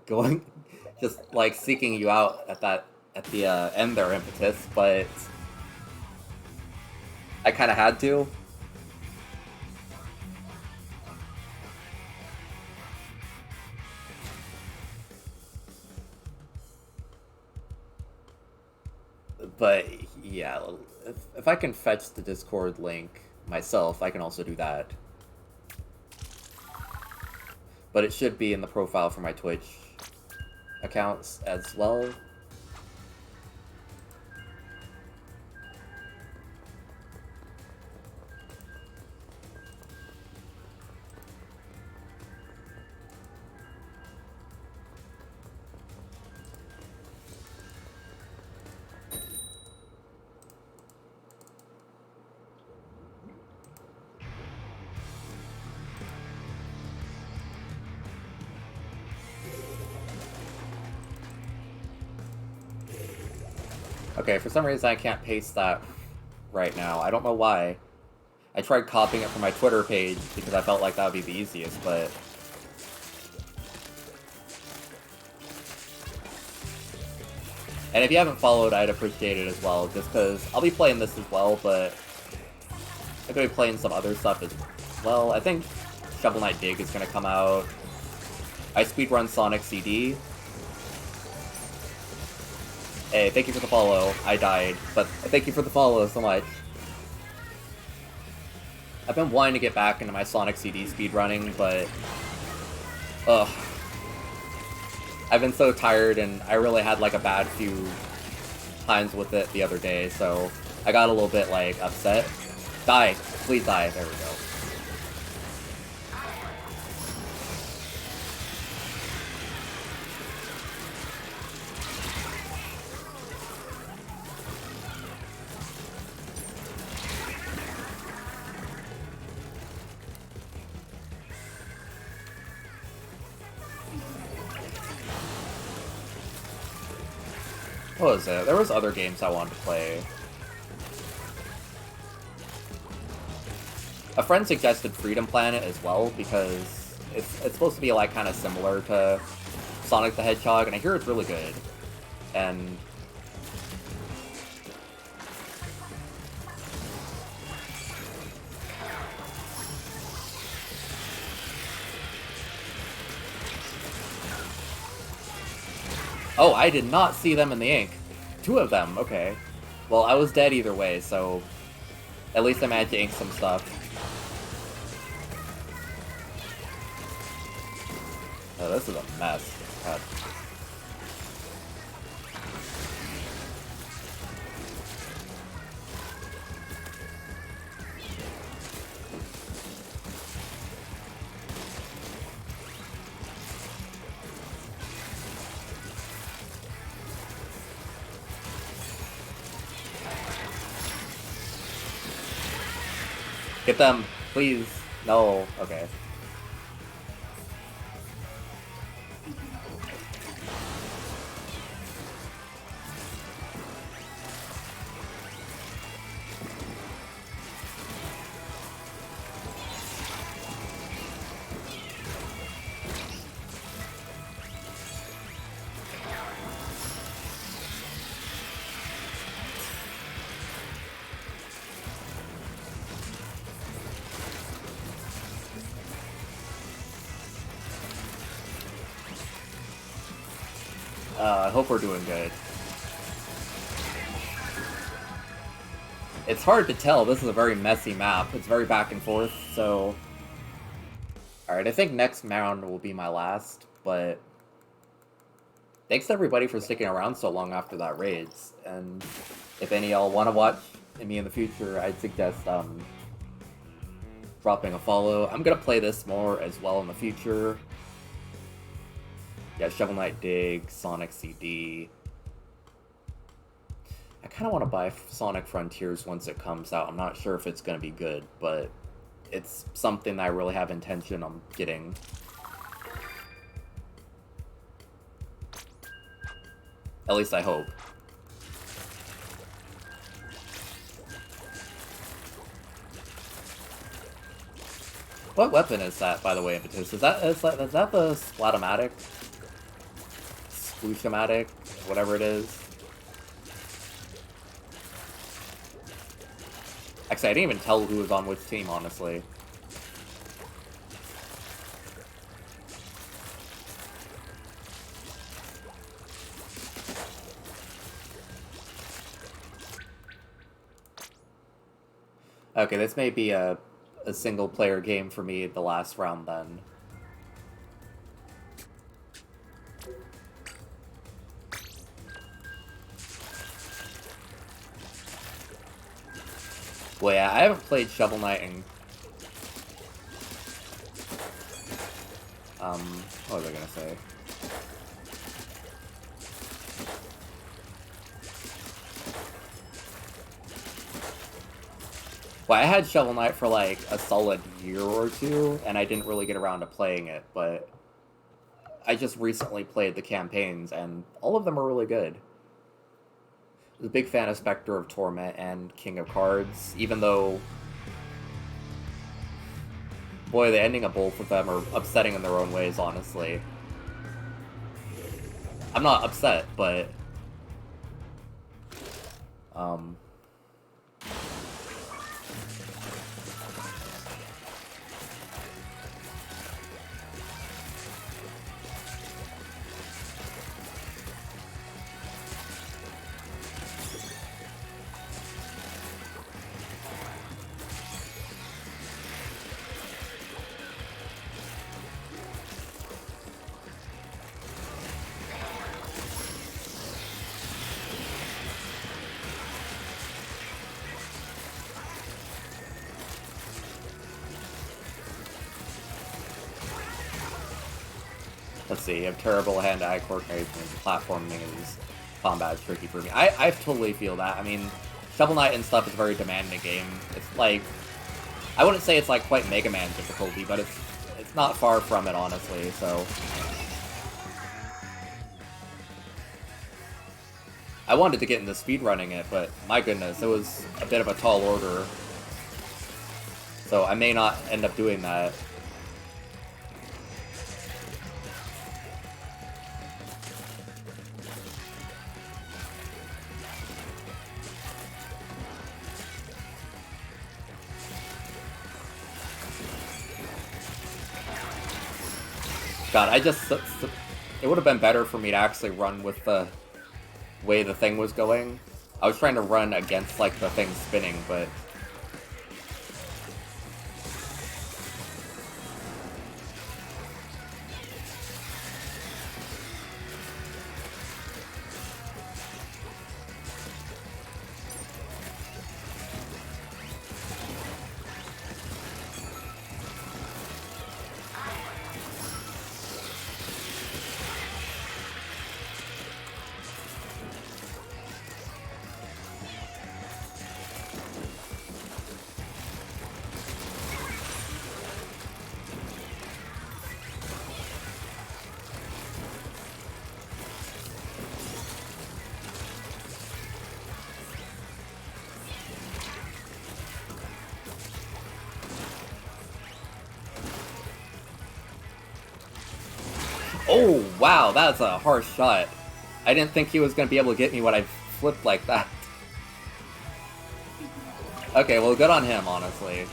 going, just like seeking you out at the end there, Impetus, but I kind of had to. But yeah, if I can fetch the Discord link myself, I can also do that. But it should be in the profile for my Twitch accounts as well. Okay, for some reason I can't paste that right now. I don't know why. I tried copying it from my Twitter page because I felt like that would be the easiest, but... And if you haven't followed, I'd appreciate it as well, just because I'll be playing this as well, but I'm going to be playing some other stuff as well. I think Shovel Knight Dig is going to come out. I speedrun Sonic CD. Hey, thank you for the follow. I died, but thank you for the follow so much. I've been wanting to get back into my Sonic CD speedrunning, but... Ugh. I've been so tired, and I really had, like, a bad few times with it the other day, so I got a little bit, like, upset. Die. Please die. There we go. What was it? There was other games I wanted to play. A friend suggested Freedom Planet as well, because it's supposed to be, like, kind of similar to Sonic the Hedgehog, and I hear it's really good. And... Oh, I did not see them in the ink. 2 of them, okay. Well, I was dead either way, so... At least I managed to ink some stuff. Oh, this is a mess. God. Get them, please. No. Okay. I hope we're doing good. It's hard to tell. This is a very messy map. It's very back and forth, so... Alright, I think next round will be my last, but... Thanks to everybody for sticking around so long after that raids, and if any of y'all want to watch me in the future, I'd suggest, dropping a follow. I'm gonna play this more as well in the future. Yeah, Shovel Knight Dig, Sonic CD. I kind of want to buy Sonic Frontiers once it comes out. I'm not sure if it's going to be good, but it's something that I really have intention on getting. At least I hope. What weapon is that, by the way, Impetus? Is that the Splatomatic? Splushamatic? Whatever it is? Actually, I didn't even tell who was on which team, honestly. Okay, this may be a single-player game for me the last round, then. Well, yeah, I haven't played Shovel Knight in... what was I gonna say? Well, I had Shovel Knight for like a solid year or two, and I didn't really get around to playing it, but I just recently played the campaigns, and all of them are really good. I was a big fan of Spectre of Torment and King of Cards, even though, boy, the ending of both of them are upsetting in their own ways, honestly. I'm not upset, but... Let's see, I have terrible hand-eye coordination, platforming is combat tricky for me. I totally feel that. I mean, Shovel Knight and stuff is a very demanding game. It's like, I wouldn't say it's like quite Mega Man difficulty, but it's not far from it, honestly, so. I wanted to get into speedrunning it, but my goodness, it was a bit of a tall order. So I may not end up doing that. God, it would have been better for me to actually run with the way the thing was going. I was trying to run against, like, the thing spinning, but... Oh, wow, that's a harsh shot. I didn't think he was going to be able to get me when I flipped like that. Okay, well, good on him, honestly.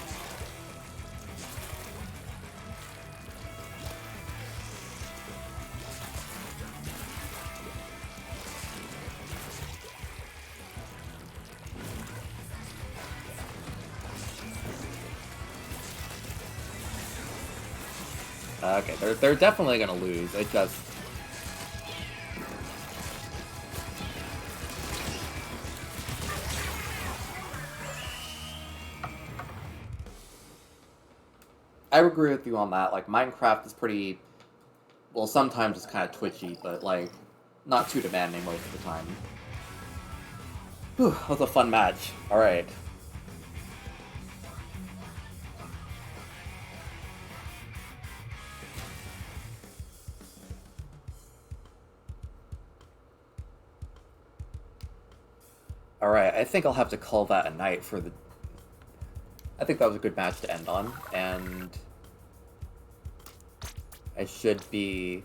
Okay, they're definitely gonna lose. It just... I agree with you on that. Like, Minecraft is pretty... Well, sometimes it's kind of twitchy, but, like, not too demanding most of the time. Whew, that was a fun match. Alright. Alright, I think I'll have to call that a night for the... I think that was a good match to end on, and... I should be...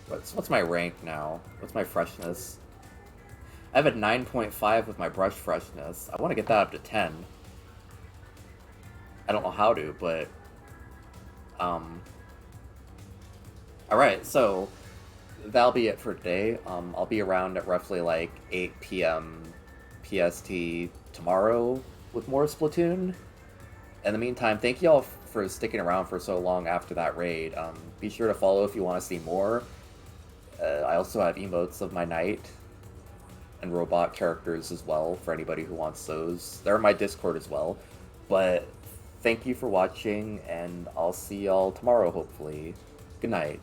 What's my rank now? What's my freshness? I have a 9.5 with my brush freshness. I want to get that up to 10. I don't know how to, but... Alright, so... That'll be it for today. I'll be around at roughly like 8 p.m. PST tomorrow with more Splatoon. In the meantime, thank you all for sticking around for so long after that raid. Be sure to follow if you want to see more. I also have emotes of my knight and robot characters as well for anybody who wants those. They're in my Discord as well. But thank you for watching, and I'll see y'all tomorrow, hopefully. Good night.